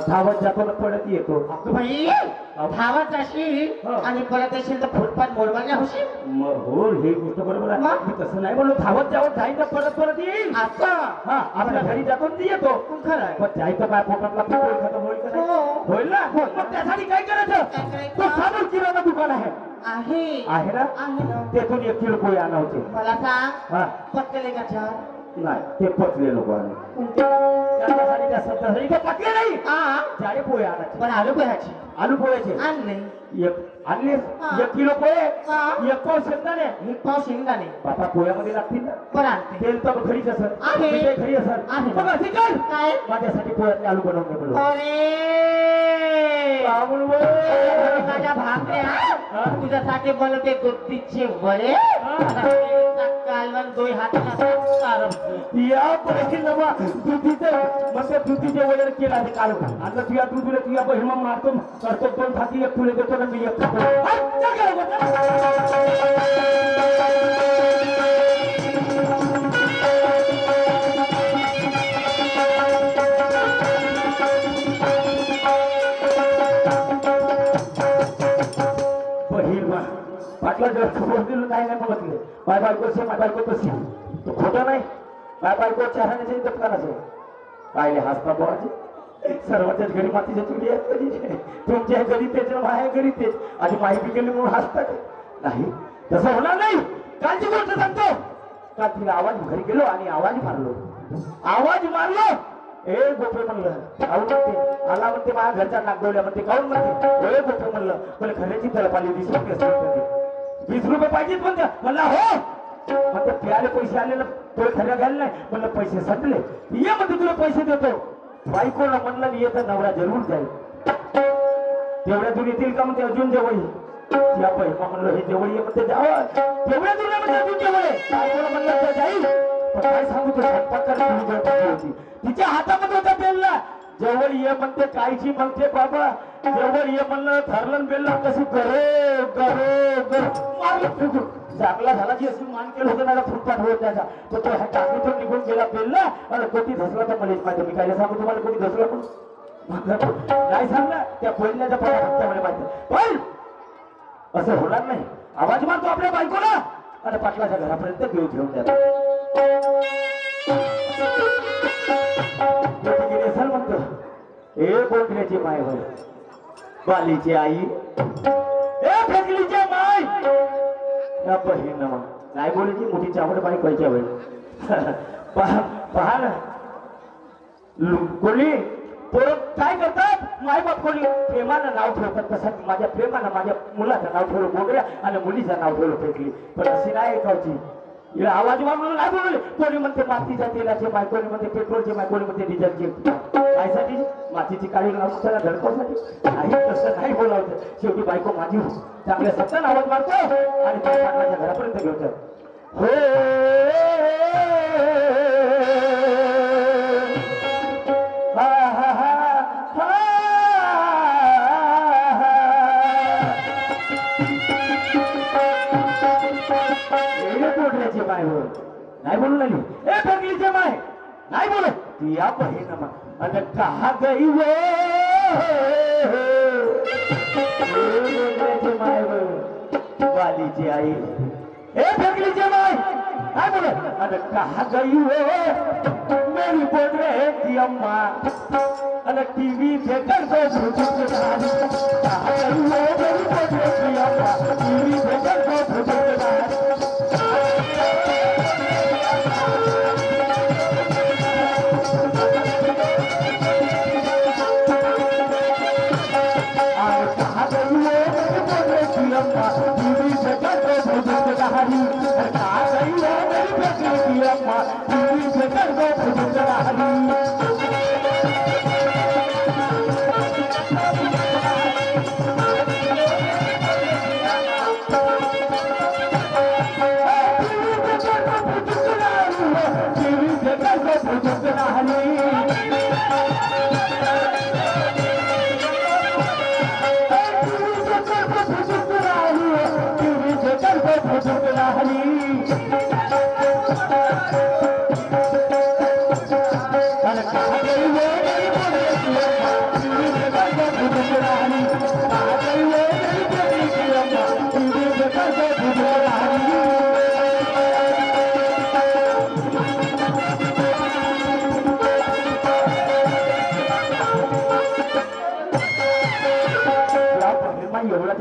धावत जातो ना पडत येतो. बाई धावत जाशील हो. आणि परत येशील तर फुटपाथ मोडवायला होशील. मग हो हे गोष्ट बरोबर आहे. मग? मी तसं नाही म्हणलो धावत जावत जाईन तर परत येईल. असं हा आपल्या घरी जातो आणि ती येतो. खरं आहे. पण जायचं काय पोटातला पेट्रोल खतम होईल का नाही? हो. होईल ना. मग त्यासाठी काय काय करायचं? करायचं? तो साधं किराणा दुकान आहे. आहे आहे ना? आहे ना. तेथून 1 किलो पोळी आणावते. मला सांग हा पत्कले का चार नाही ते पचले लोक आले. कोणते? त्याच्यासाठी त्या सध्यासाठी ते पचले नाही. हा जाडे पोळे आणायचे. पण आलू पोह्याची आलू पोळ्याचे आणले. आणले हा. 1 किलो पोळे हा. 1 पाव शेंगदाणे. एक पाव शेंगदाणे बाबा पोळ्यामध्ये लागतील ना. पण आणते. तेल तर घरीच असेल. आहे. मिठाई घरी असेल. आहे. मग असे कर काय? माझ्यासाठी पोळ्यातले आलू बनवून दे बोलू. अरे बाबूळ माझ्या भाकऱ्या हा? तुझ्यासाठी बनवते दुधीचे वडे कालवण 2 हाताला या पैसे नवा दुधीचे म्हणजे दुधीचे वगैरे केला ते काल आता तुझ्या दुधीला तुझ्या बहीण मारतो करतो 2 फाती 1 फुले देतो ना मी 1 खातो. हात, जा घरात, बहीण पाटला जर खबर दिलं नाही नाही बघितले माय बायको तशी तो खोटं नाही. माय बायको चहाण्याचे दत्कानाचे काय हसता बोवाचे सर्वांच्याच घरी मातीच्या चुली आहेत कधीचे. तुमच्या घरी तेच माझ्या घरी तेच आणि माहिती केली म्हणून हसतात नाही. तसं होणार नाही. कालची गोष्ट सांगतो. काल तिला आवाज घरी गेलो आणि आवाज मारलो. ए गोपे म्हणलं आऊ म्हणते आला म्हणते माझ्या घरच्या नागडवल्या म्हणते काऊन म्हणते ए गोपे म्हणलं मला खऱ्याची तलप आली 20 रुपये असते 20 रुपये पाहिजेत म्हणलं हो म्हणते प्याले पैसे आले ना तो खऱ्या घ्यायला नाही म्हणलं पैसे संपले ये म्हणते तुला पैसे देतो. बायकोला म्हणलं ये तर नवरा जरूर जाईल. तेवढ्या दूर येतील का म्हणते अजून जवळ या पैसा म्हणलं हे जवळ ये म्हणते जावं तेवढ्या दूर म्हणजे अजून जवळ बायकोला म्हणलं तर जाईल. पण काय सांगू तो स्वयंपाक करायला होती तिच्या हातामध्ये होता बेलला. जवळ ये म्हणते कायची म्हणते बाबा जवळ ये म्हणलं ठरलं बेलला कशी मारलं फेकून चांगला झाला की असं मान केलं होतं ना फुटपाथ होत त्याचा तो ह्या टाकीतून निघून गेला बेलला आणि कोटी धसला तर मलाच माहिती. मी काय सांगू तुम्हाला कोणी धसला पण काय सांगला त्या बोलण्याचा पण हप्त्यामध्ये माहिती. पण असं होणार नाही. आवाज मारतो आपल्या बायकोला आणि पाटलाच्या घरापर्यंत घेऊन जातो. असेल म्हणतो ए बोंडल्याची माय होय बालीची आई ए फेकलीची माय या बहीण नाही बोलायची मोठी चावड बाई कळच्या वेळ पहा ना कोणी पोरं काय करतात माय बाप कोणी प्रेमानं नाव ठेवतात तसं माझ्या प्रेमानं माझ्या मुलाचं नाव ठेवलं गोगऱ्या आणि मुलीचं नाव ठेवलं फेकली पण अशी नाही ऐकायची हिला आवाज मारून नाही बोलवले कोणी म्हणते मातीच्या तेलाचे माय कोणी म्हणते पेट्रोलचे माय कोणी म्हणते डिझेलचे कायसाठी मातीची काळी लावून त्याला धडकवसाठी नाही तसं नाही बोलावतं शेवटी बायको माझी चांगल्या सत्तान आवाज मारतो आणि त्या पाटलाच्या घरापर्यंत घेतो हो माय नाही बोलू लागली ए फेकलीचे माय नाही बोलत ती या बहीण आणि कहा गई वो माय वालीची आई ए फेकलीचे माय नाही बोलत आणि कहा गई वो मेरी बोल रहे थी अम्मा आणि टीवी देखकर तो भूत कहा गई वो मेरी बोल रही थी अम्मा टीवी देखकर तो भूत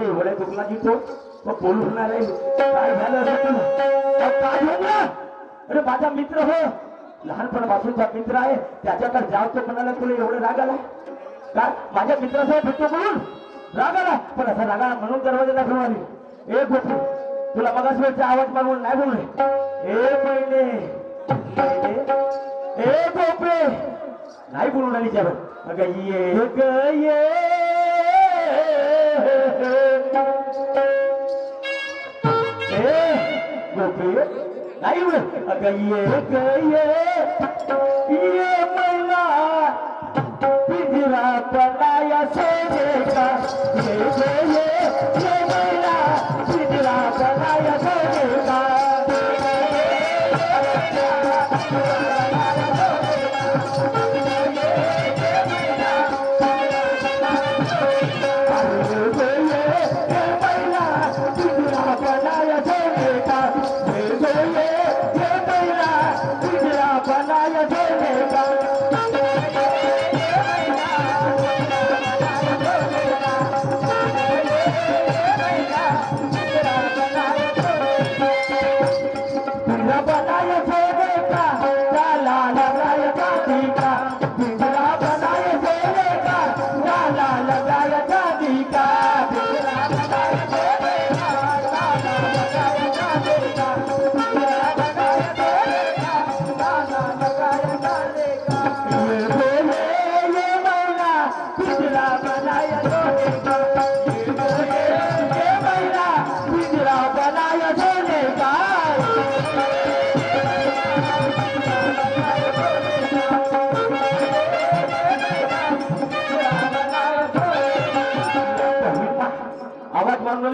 एवढ्या दुखला जितो बोलून नाही काय झालं काय झालं अरे माझा मित्र हो लहानपणापासूनचा मित्र आहे त्याच्याकडे जाव तो म्हणाला तुला एवढं राग आला काय माझ्या मित्रासह भेटतो म्हणून राग आला पण असा राग आला म्हणून दरवाजा दाखवून आली ए गोपी तुला मगाच वेळचा आवाज मागून नाही बोलले ए पहिले ए गोपे नाही बोलून आली त्यावर अगं ये ग ये नाही अगं ये मैना पिंजरा बनाया सोने का ये मैना पिंजरा बनाया सोने का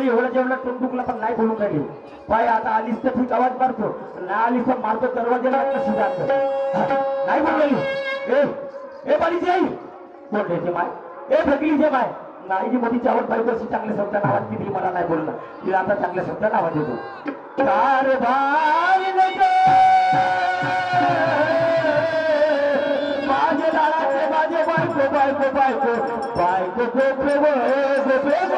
एवढं जेवढं टोंडुकला पण नाही बोलून राहिली पाय आता आलीस तर ठीक आवाज मारतो नाही आलीस तर मारतो दरवाजाला कशी जात नाही बोललेली ए बालीची आई बोलण्याचे माय ए फेकलीचे माय नाही जी मोठी चावट बायको अशी चांगल्या शब्दाने आवाज दिली मला नाही बोलणं तिला आता चांगल्या शब्दाने आवाज देतो कारभार माझे दाराचे माझे बायको बायको बायको बायको गोपे गोपे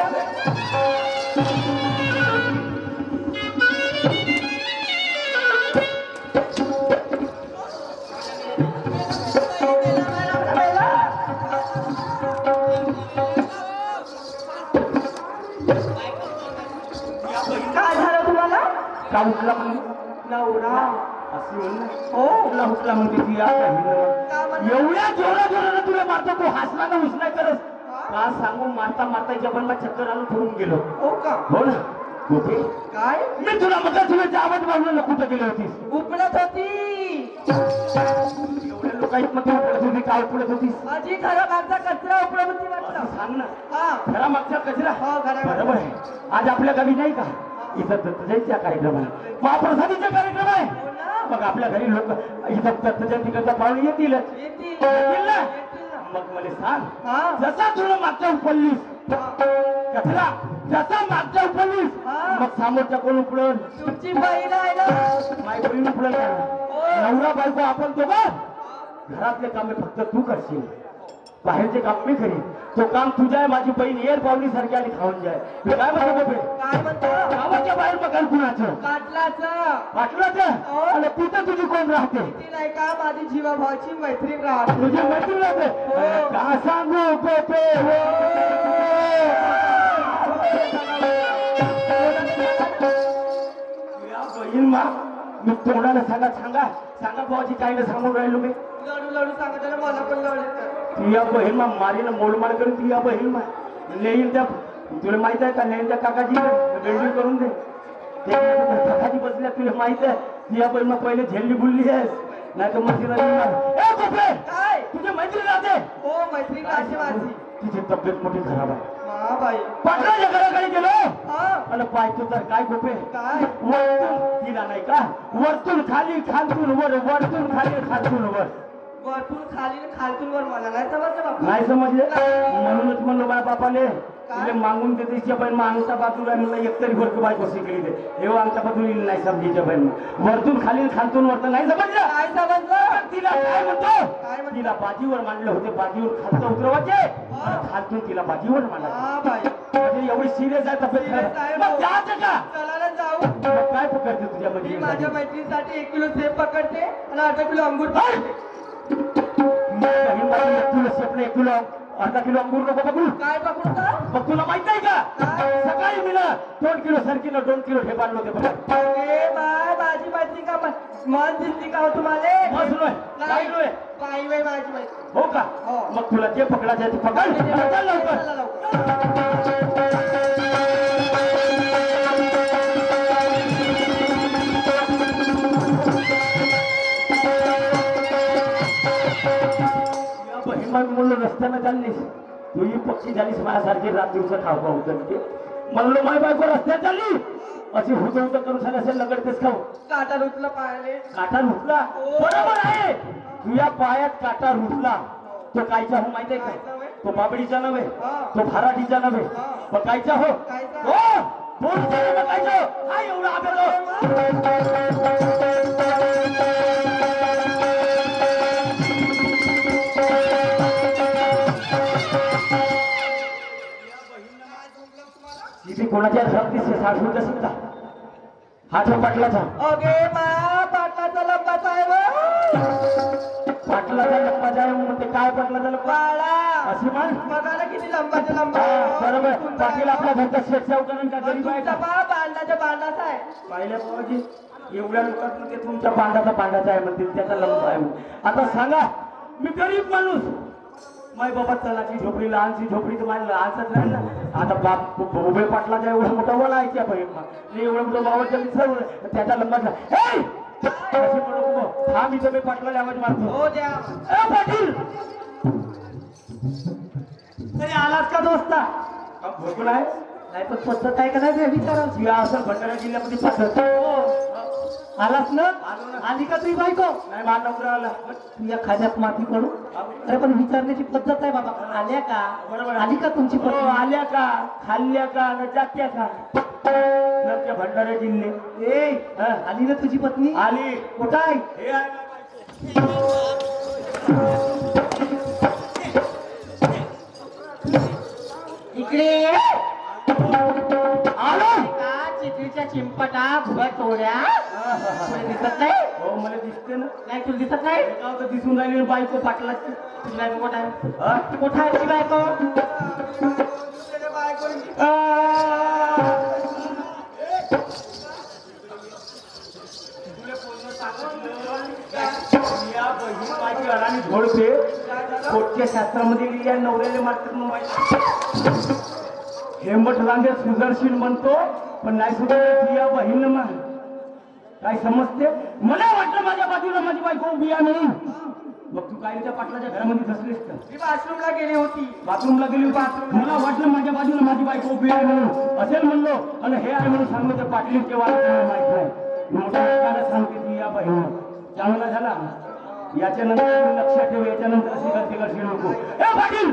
हो हुकला हुकला म्हणते ती या बहिणीनं. एवढ्या जोरानं तुला मारतो तू हसला ना उचलाय करस का सांगून मारता मारता हिच्या पण चक्कर आणून ठेवून गेलो. हो का? हो ना होते काय मी तुला मग तुला आवाज मारून कुठं गेली होतीस उपडत होती. एवढ्या लोकांत मध्ये उपडत होती काय उपडत होतीस आजी घरा मागचा कचरा उपडत होती म्हटलं. सांग ना हा घरा मागचा कचरा हो घरा बरोबर आहे. आज आपल्या गावी नाही का इथं दत्तजयंतीचा कार्यक्रम आहे महाप्रसादीचा कार्यक्रम आहे. हो ना? मग आपल्या घरी लोक इथं दत्तजयंतीकरता पाहुणे येतीलच येतील येतील ना? येतील ना. मग मला सांग हा जसा तुला मागच्या उपललीस कचरा जसा मागच्या उपललीस हा. मग समोरच्या कोण उपडल तुमची बहीण आहे ना. माय बहीण उपडल नवरा बायको आपण तो का घरातले कामे फक्त तू करशील बाहेरचे काम मी करीन. तो काम तुझ्या आहे माझी बहीण येर पावली सारखी आणि खाऊन जाय मी काय म्हणतो बापरे काय म्हणतो? गावाच्या बाहेर बघाल कुणाचं काटलाचं. वाटलं आणि तिथं तुझी कोण राहते ती नाही का माझी जीवाभावाची मैत्रीण राहते. तुझी मैत्रीण राहते हो. का सांगू गोपे बहीण मा मी तोंडाला सांगा सांगा सांगा भावाची काय नाही सांगून राहिलो मी लढू लढू सांगत आहे, मला पण लढ येतं. ती या बहीण मा मारीनं मोलमाल करून ती या बहीण मा लेईन त्या तुला माहित आहे का लेईन त्या काकाची बिल्डिंग करून दे ते काकाची बसल्या तुला माहित आहे ती या बहीण मा पहिले झेलली बुलली आहेस नाही तर मग तिला ए गोपे काय तुझी मैत्रीण राहते हो मैत्रीण राहते माझी. तिची तब्येत मोठी खराब आहे मा बाई पाटलाच्या घराकडे गेलो हा आणि पाहतो तर काय गोपे काय वरतून तिला नाही का वरतून खाली खालतून वर वरतून खाली खालतून वर वरतून खाली आणि खालतून वर मला नाही समजलं बाबा. नाही समजले म्हणूनच म्हणलो माझ्या बापाले तिला मागून देते तिच्या बहीण मग आमच्या बाजूला म्हणलं एकतरी गोरक बायको शिकली दे हे आमच्या बाजूला नाही समजीच्या बहीण वरतून खाली खालतून वरतून नाही समजलं काय समजलं? तिला काय म्हणतो काय म्हणतो? तिला बाजीवर मांडले होते बाजीवर खालतं उतरवायचे आणि खालतून तिला बाजीवर मांडायचे हा बाई म्हणजे एवढी सिरियस आहे तब्येत Serious आहे, खराब. मग हो. जायचं का चला ना जाऊ. मग काय पकडते तुझ्या मी मध्ये माझ्या मैत्रिणीसाठी 1 किलो सेब पकडते आणि अर्धा किलो अंगूर पकडते. तुला 1 किलो अर्धा किलो अंगूर नको पकडू काय पकडू का? मग तुला माहित आहे का काय? सकाळी मी ना 2 किलो सरकीनं 2 किलो हे बांधलो होते बघा ए बाय माझी मैत्रीण का मन दिसली का हो तुम्हाला? मस्त नव्हे, काय नव्हे. बाई बाई माझी मैत्रीण. हो का हो. मग तुला जे पकडायचं आहे ते पकड चल लवकर चला लवकर. या बहिणबाई म्हणलं रस्त्यानं चाललीस तुझी पक्षी झालीस माझ्यासारखी रात दिवस खाऊ खाऊ ते म्हणलो माय बायको रस्त्यात चालली अशी हुत हुत करून सांगा असेल लगडतेस खाऊ काटा रुतला पायाले. काटा रुतला बरोबर आहे तुझ्या पायात काटा रुतला तो कायचा हो माहितीये का तो बाबडीचा नव्हे तो भराडीचा नव्हे पण कायचा हो हो बोलचा नव्हे कायचा हो हा एवढा आबेलो किती कोणाच्या शक्तीचे साठवून असेल का हा तो पाटलाचा अगे मा पाटलाचा लंबा साहेब. पाटलाचा लंबा जाय म्हणते काय पाटलाचा लंबा बाळा अशी म्हण बघा ना किती लंबाच्या लंबा. हा, बरोबर पाटील आपल्या घरचा शेत सावकारण का गरीब आहे तुमचा का बा बांधाच्या बांधाचा आहे. पाहिलं बाबाजी एवढ्या लोकांना ते तुमच्या पांडाचा आहे म्हणतील त्याचा लंब आहे आता सांगा मी गरीब माणूस माय बाबा चलाची झोपडी लहानशी झोपडी तर माझी लहानच राहील ना आता बाप उभे पाटलाचा एवढा मोठा बोला आहे त्या बहीण एवढं मोठं बाबाच्या सर्व त्याचा लंबाचा हे अशी म्हणू नको हा मी तुम्ही पाटलाला आवाज मारतो हो द्या. ए पाटील तरी आलास का दोस्ता भोगून आहे नाही पण पद्धत आहे का नाही ते विचारा. या असं भंडारा जिल्ह्यामध्ये पद्धत आलास ना आलो ना. आली का तुझी बायको नाही मान नोकरा आला तुझ्या खाद्यात माती पडू अरे पण विचारण्याची पद्धत आहे बाबा आल्या का बरोबर. आली का तुमची हो पत्नी? आल्या का खाल्ल्या का न जात्या का नक्की भंडारे जिल्हे ए हा. आली ना तुझी पत्नी आली कुठं आहे हे आहे ना इकडे आलो का चित्रीच्या चिंपटा भुगा तोड्या तुला दिसत नाही? हो मला दिसते ना नाही तुला दिसत नाही? हे गाव तर दिसून राहिली बायको पाटलाची तुझी बायको कुठं आहे? हा? कुठं आहे तुझी बायको? घराने झोडते कोटच्या शास्त्रामध्ये लिहिल्या नवऱ्याने मारतात मग माहिती हेमट लांगे सुदर्शील म्हणतो पण नाही सुधारत या बहीण मग काय समजते मला वाटलं माझ्या बाजूला माझी बायको उभी आहे म्हणून मग तू काय त्या पाटलाच्या घरामध्ये बसलीस का मी बाथरूमला गेली होती बाथरूमला गेली होती मला वाटलं माझ्या बाजूला माझी बायको उभी आहे म्हणून असेल म्हणलो आणि हे आहे म्हणून सांगतो तर पाटील केव्हा माहित नाही मोठ्या हक्काने सांगते ती या बहीण चांगला झाला याच्यानंतर लक्षात ठेव याच्यानंतर अशी गलती करशील नको ए पाटील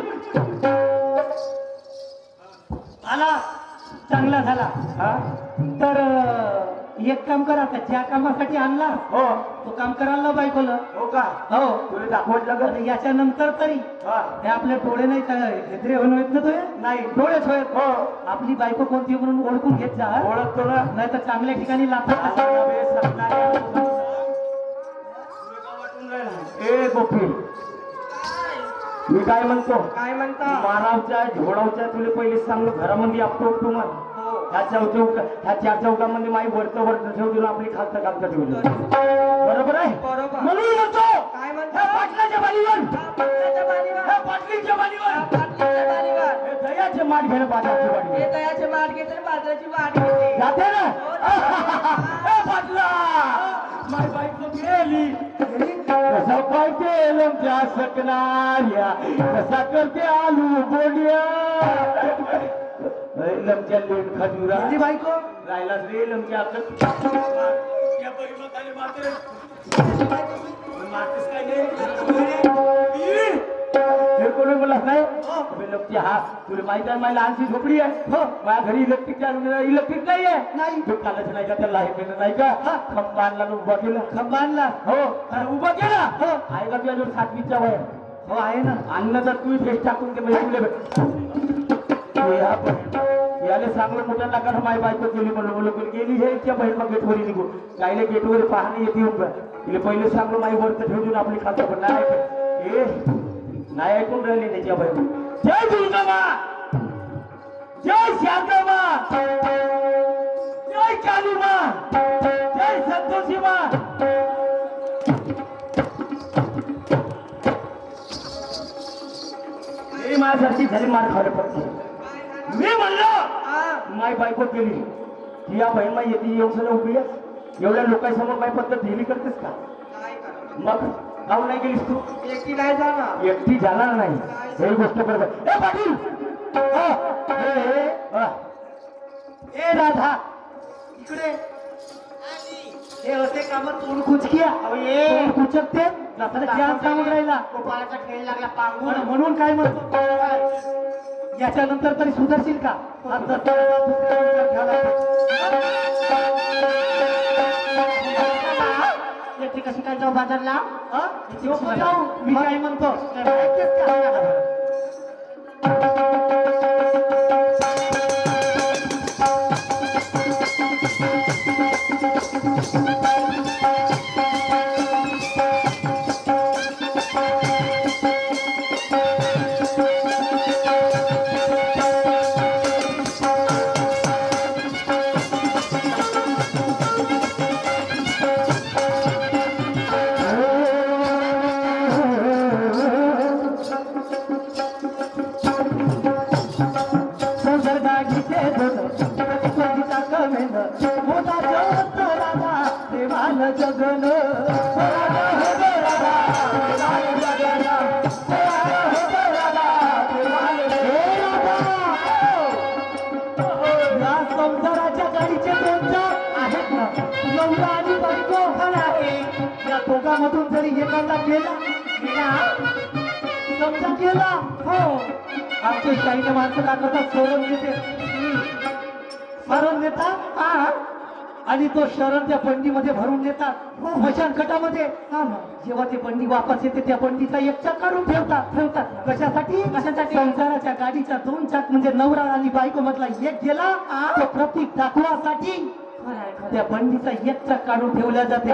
आला चांगला झाला हा तर एक काम करा आता ज्या कामासाठी आणला हो तो काम करायला लाव बायकोला हो का हो तुला दाखवत लागत आणि याच्यानंतर तरी हा हे आपले डोळे नाही का हेद्रे होत ना तो नाही डोळेच होत हो आपली बायको कोणती म्हणून ओळखून घेत जा ओळखतो ना नाही तर चांगल्या ठिकाणी लागतात ए गोपी मी काय म्हणतो काय म्हणता मारावच्या झोडावच्या तुला पहिले सांगलो घरामध्ये आपटो तुम्हाला ह्या चार चौकामध्ये माई वरतं वरतं ठेवतो आपली खालतं खालतं ठेवलं बरोबर आहे बरोबर. म्हणून म्हणतो काय म्हणतो? ह्या पाटलाच्या बालीवर पाटलाच्या बालीवर ह्या पाटलीच्या बालीवर पाटलाच्या बालीवर हे दयाचे माठ घेणं पाटलाची बाली हे दयाचे माठ घेते आणि पात्राची वाट घेते जाते ना ए पाटला माय बायको गेली कसा पाहिजे लमच्या सकणाऱ्या कसा करते आलू बोलिया लमच्या लेन खजुरा आपली बायको राहिलाच रे लमच्या हे कोणी बोला नाही लमची हा तुला माहिती आहे माझी लहानशी झोपडी आहे हो माझ्या घरी इलेक्ट्रिक इलेक्ट्रिक नाही आहे नाही तू कालच नाही का त्याला हे केलं नाही का खंबा आणला उभा केला खंबा आणला हो आणि उभा केला हो आहे का तुझ्या जोड 7वीच्या वय हो आहे ना आणलं तर तू फेस टाकून ते म्हणजे याला सांगलं मोठ्या लागानं माय बायको गेली म्हणलं बोलून गेली हे इच्छा बहीण मग गेटवर निघून कायले गेटवर पाहणे येते येऊन तिला पहिले सांगलं माई वरत ठेवून आपली खातं पण नाही ए नाही ऐकून राहिली त्याच्या बहीण जय दुर्गामा जय शांतामा जय कालीमा जय संतोषीमा हे माझ्यासारखी झाली मार खायला पडते मी म्हणलं माय बायको केली ती या बहीण माई येते येऊन सगळं उभी आहे एवढ्या लोकांसमोर माय पद्धत ढिली करतेस का मग गाव नाही गेलीस तू एकटी नाही जाणार एकटी जाणार नाही ही गोष्ट बरोबर ए पाटील ए राधा इकडे हे असे काम तोंड कुचकिया तोंड कुचकते ज्या सांगून राहिला गोपाळाचा खेळ लागला पांगून म्हणून काय म्हणतो याच्यानंतर तरी सुधारशील का आता दुसऱ्या विचार घ्यावा लागतो. एकटी कशी काय जाऊ बाजारला हा? नको जाऊ. मी काय म्हणतो ऐकतेस का? जगन या संसाराच्या गाडीचे दोन चाक आहेत ना नवरा आणि बायको आहे या दोघांमधून जरी एखादा गेला समजा गेला हो आमच्या शाहीने माणसं काय करतात सोडून देते मरून देतात आणि तो शरण त्या बंडीमध्ये भरून देतात मशान खटामध्ये जेव्हा ते बंडी वापस येते त्या बंडीचा एक चाक काढून ठेवतात कशासाठी संसाराच्या गाडीच्या दोन चाक म्हणजे नवरा आणि बायको मधला एक गेला तो प्रतीक दाखवासाठी त्या बंडीचा एक चाक काढून ठेवल्या जाते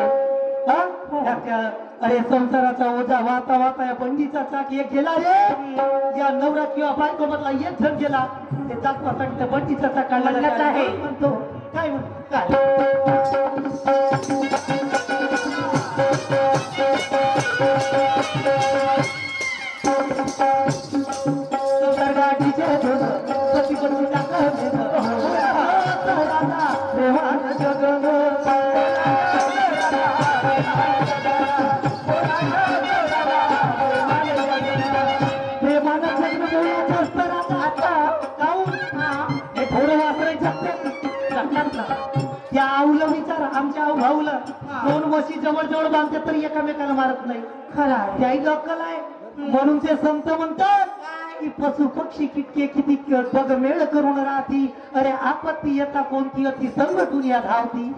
अरे संसाराचा ओझा वाहता वाहता या बंडीचा चाक एक गेला रे या नवरा किंवा बायको मधला एक जण गेला ते दाखवासाठी त्या बंडीचा चाक काढला आहे म्हणतो काय म्हणतो काय प्रेमानं लग्न बोलायचं असतं राजा. हे थोडं वासरायचं त्या आऊला विचार, आमच्या आऊ भाऊला दोन म्हशी जवळ जवळ बांधतात तरी एकामेकाला मारत नाही. खरा त्याही अक्कल आहे. म्हणून ते संत म्हणतात की पशु पक्षी कितके किती बघ मेळ करून राहती. अरे आपत्ती येता कोणती अति सर्व दुनिया धावती.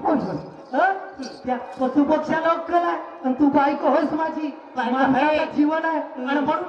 त्या पशु पक्षाला अक्कल आहे आणि तू बायको होस माझी. माझं जीवन आहे आणि म्हणून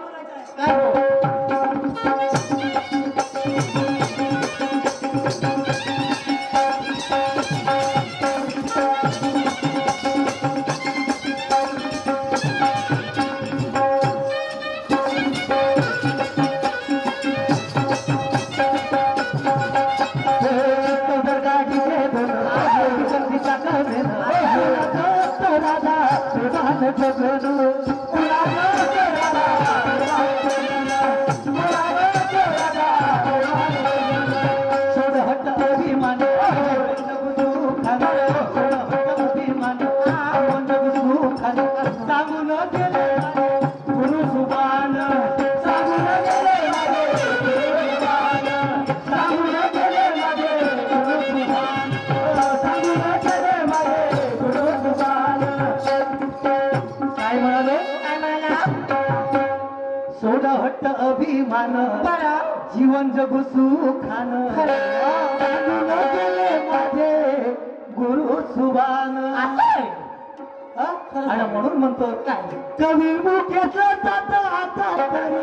अभिमान जीवन जगू सुखान गेले माझे गुरु सुबान. आणि म्हणून म्हणतो कवी मुख्यातलं जात आता तरी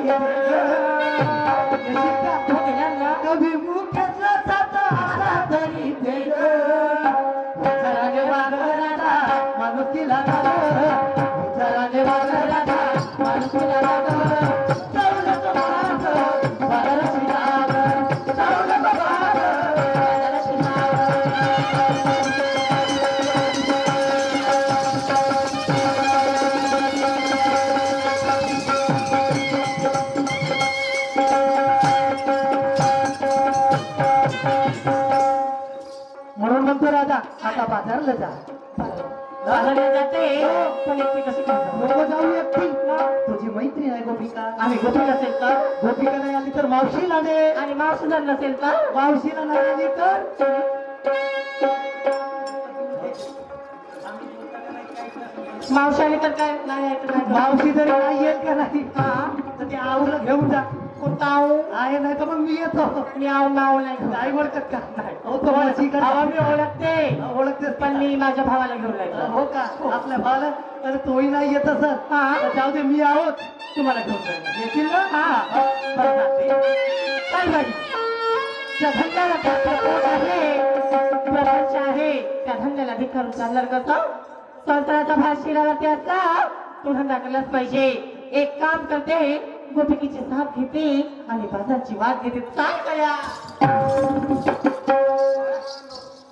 कवी मुख्यातलं जात आता तरी माणुसकीला म्हणून म्हणतो राजा आता बाजारला जा. जाते पण एकटी कशी करतो? नको जाऊ एकटी. तुझी मैत्री आहे गोपिका. आम्ही गोपी नसेल तर गोपिका नाही आली तर मावशीला दे. आणि मावशी जर नसेल तर मावशीला नाही आली तर मावशाने तर काय नाही ऐकत नाही. मावशी जरी नाही येईल का नाही तर ते आऊला घेऊन जा. कोणता आऊ आहे नाही तर मग मी येतो. मी आऊ नाव नाही नाही ओळखत का? नाही हो तो माझी भावा मी ओळखते ओळखतेस पण मी माझ्या भावाला घेऊन जायचं. हो का? आपल्या भावाला तर तोही नाही येत सर. जाऊ दे मी आहोत तुम्हाला घेऊन जायचं येतील ना. बरं जाते. काय बाई ज्या धंद्याला प्रपंच आहे त्या धंद्याला धिक्कारून चालणार कसं? संसाराचा भात शिरावरती असला तो धंदा केलाच पाहिजे. एक काम करते गोपिकीची साथ घेते आणि बाजारची वाट घेते. काय करा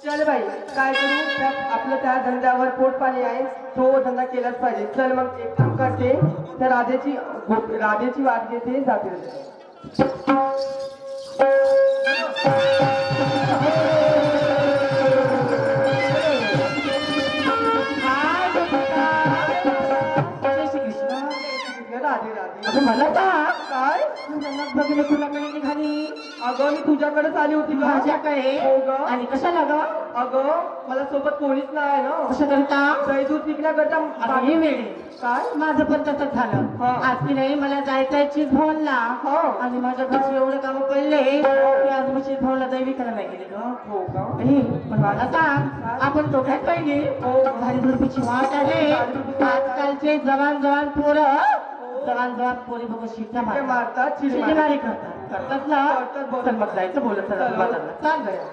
चल बाई काय करू आपलं त्या धंद्यावर पोट पाणी आहे तो धंदा केलाच पाहिजे. चल मग एक काम करते त्या राधेची वाट घेते जाते. मला का काय बघितलं तुझ्याकडे निघाली? अगं मी तुझ्याकडेच आली होती का? माझ्याकडे? हो ग. आणि कशाला ग? अगं मला सोबत कोणीच नाही ना. कसं करता? दही दूध विकण्याकरता हे वेळे काय माझं पण तसंच झालं. हा. आज की नाही मला जायचंय चीज भवनला हो. आणि माझ्या घरचे एवढे काम पडले की आज मी चीज भवनला दही विकायला नाही गेले ग. हो का? हे, पण मला सांग आपण दोघात पाहिजे भारी झुरपीची वाट आहे. आजकालचे जवान जवान पोरी बघू शिट्या मारतात, चिडी मारी करतात ना. करतात, तर मग जायचं बोलत चाल गया.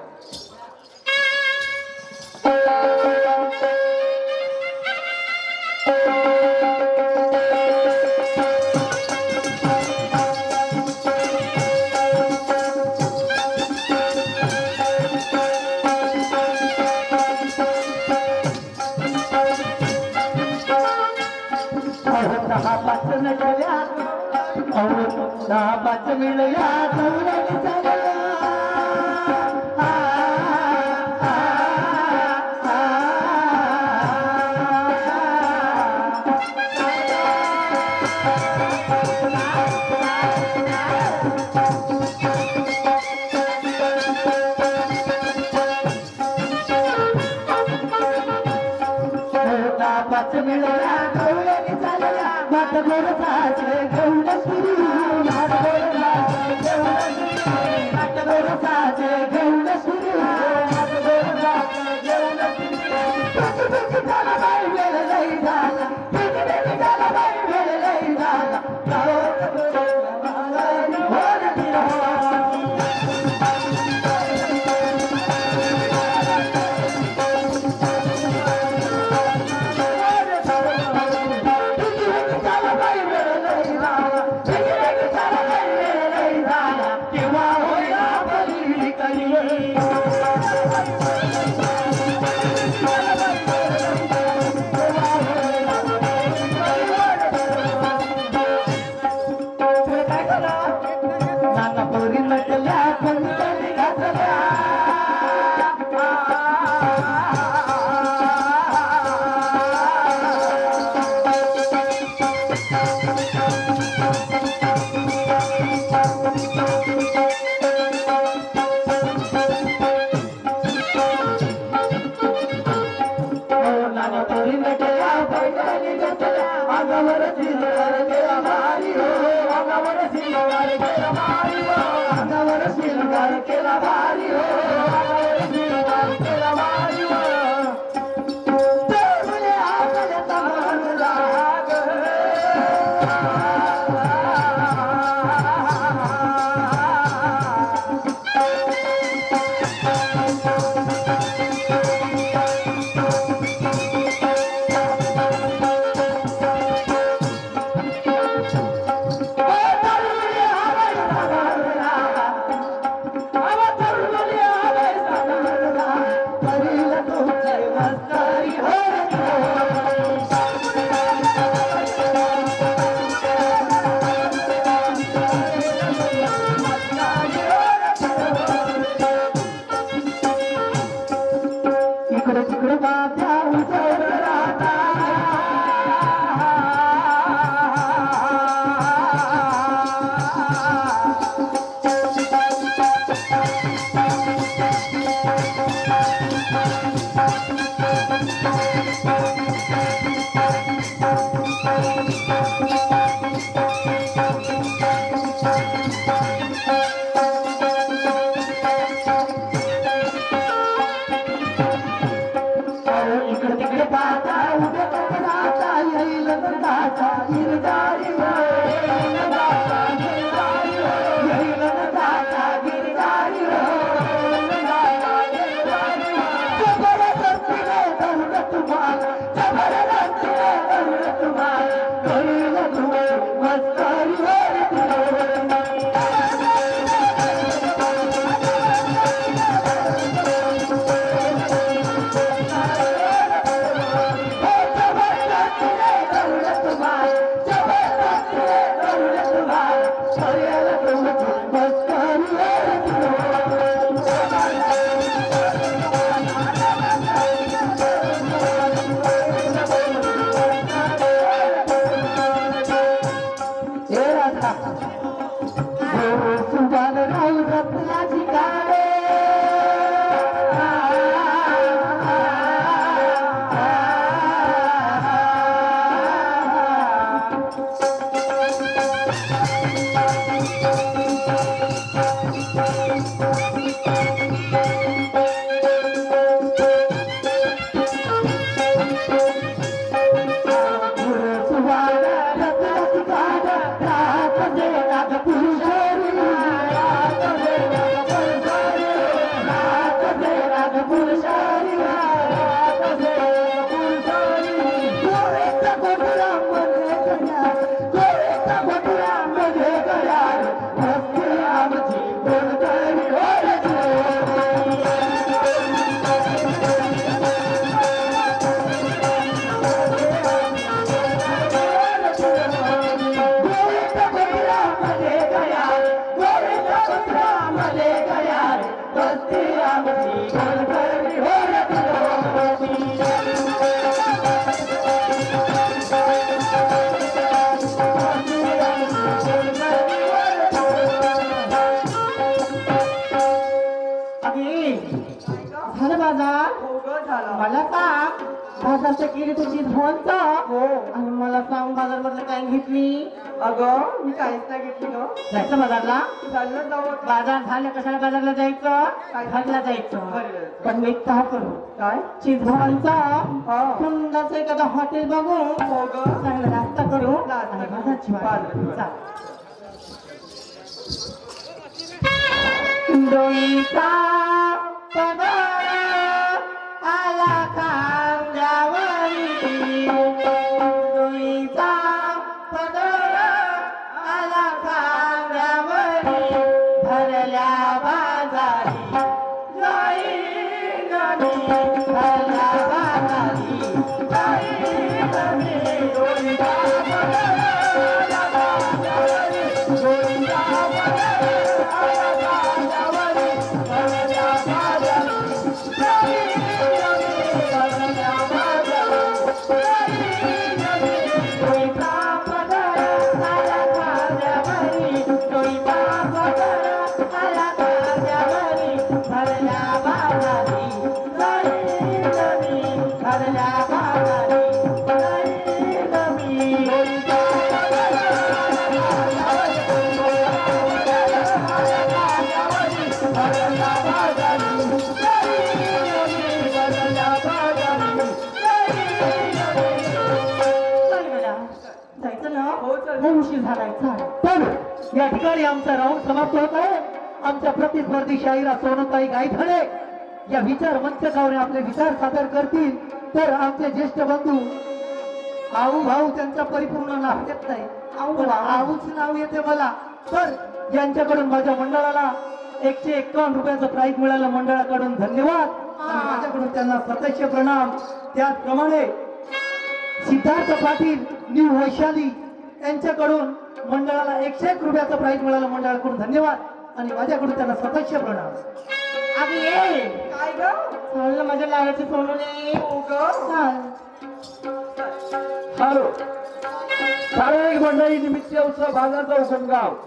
मात गोरसाचे घेऊन सुरू मात गोरसाचे घेऊन सुरू मात गोरसाचे घेऊन सुरू त्याला बाई वेळ लई झाला त्याला बाई वेळ लई झाला बाजारचं केली तुझी धोनचा हो आणि मला सांग बाजार मधलं काय घेतली अगं मी काहीच नाही घेतली ग जायचं बाजारला चाललं जाऊ आता. बाजार झालं कशाला बाजारला जायचं घरला जायचं बरं. पण मी काय करू काय चिजभावांचा हा. सुंदरचं एखादं हॉटेल बघून हो ग चांगला नाश्ता करू नाश्ता आणि करू. बाजारची वाट बरं. चाल. डोईचा पगार आला खांद्यावरी डोईचा पगार आला खांद्यावरी भरल्या बाजारी जाईन मी भरल्या बाजारी जाईन मी डोईचा पगार आला खांद्यावरी डोईचा पगार आला खांद्यावरी भरल्या बाजारी जायचं ना हो, चल. लय उशीर झालाय चाल. पण या ठिकाणी आमचा राऊंड समाप्त होत आहे. आमच्या प्रतिस्पर्धी शाहिरा सोनताई गायधळे या विचार मंचकावर आपले विचार सादर करतील. तर आमचे ज्येष्ठ बंधू आऊ भाऊ त्यांचा परिपूर्ण नाव येत नाही. पण आऊच नाव येते मला. तर यांच्याकडून माझ्या मंडळाला 151 रुपयाचं प्राईज मिळालं. मंडळाकडून धन्यवाद आणि माझ्याकडून त्यांना सतस्य प्रणाम. त्याचप्रमाणे सिद्धार्थ पाटील न्यू वैशाली यांच्याकडून मंडळाला 101 रुपयाचं प्राईज मिळालं. मंडळाकडून धन्यवाद आणि माझ्याकडून त्यांना सतस्य प्रणाम. अगं ये काय ग चाललं माझ्या लाडाची सोनूने हो ग चाल. हॅलो सार्वजनिक मंडळी निमित्त उत्सव बाजारचा उपनगाव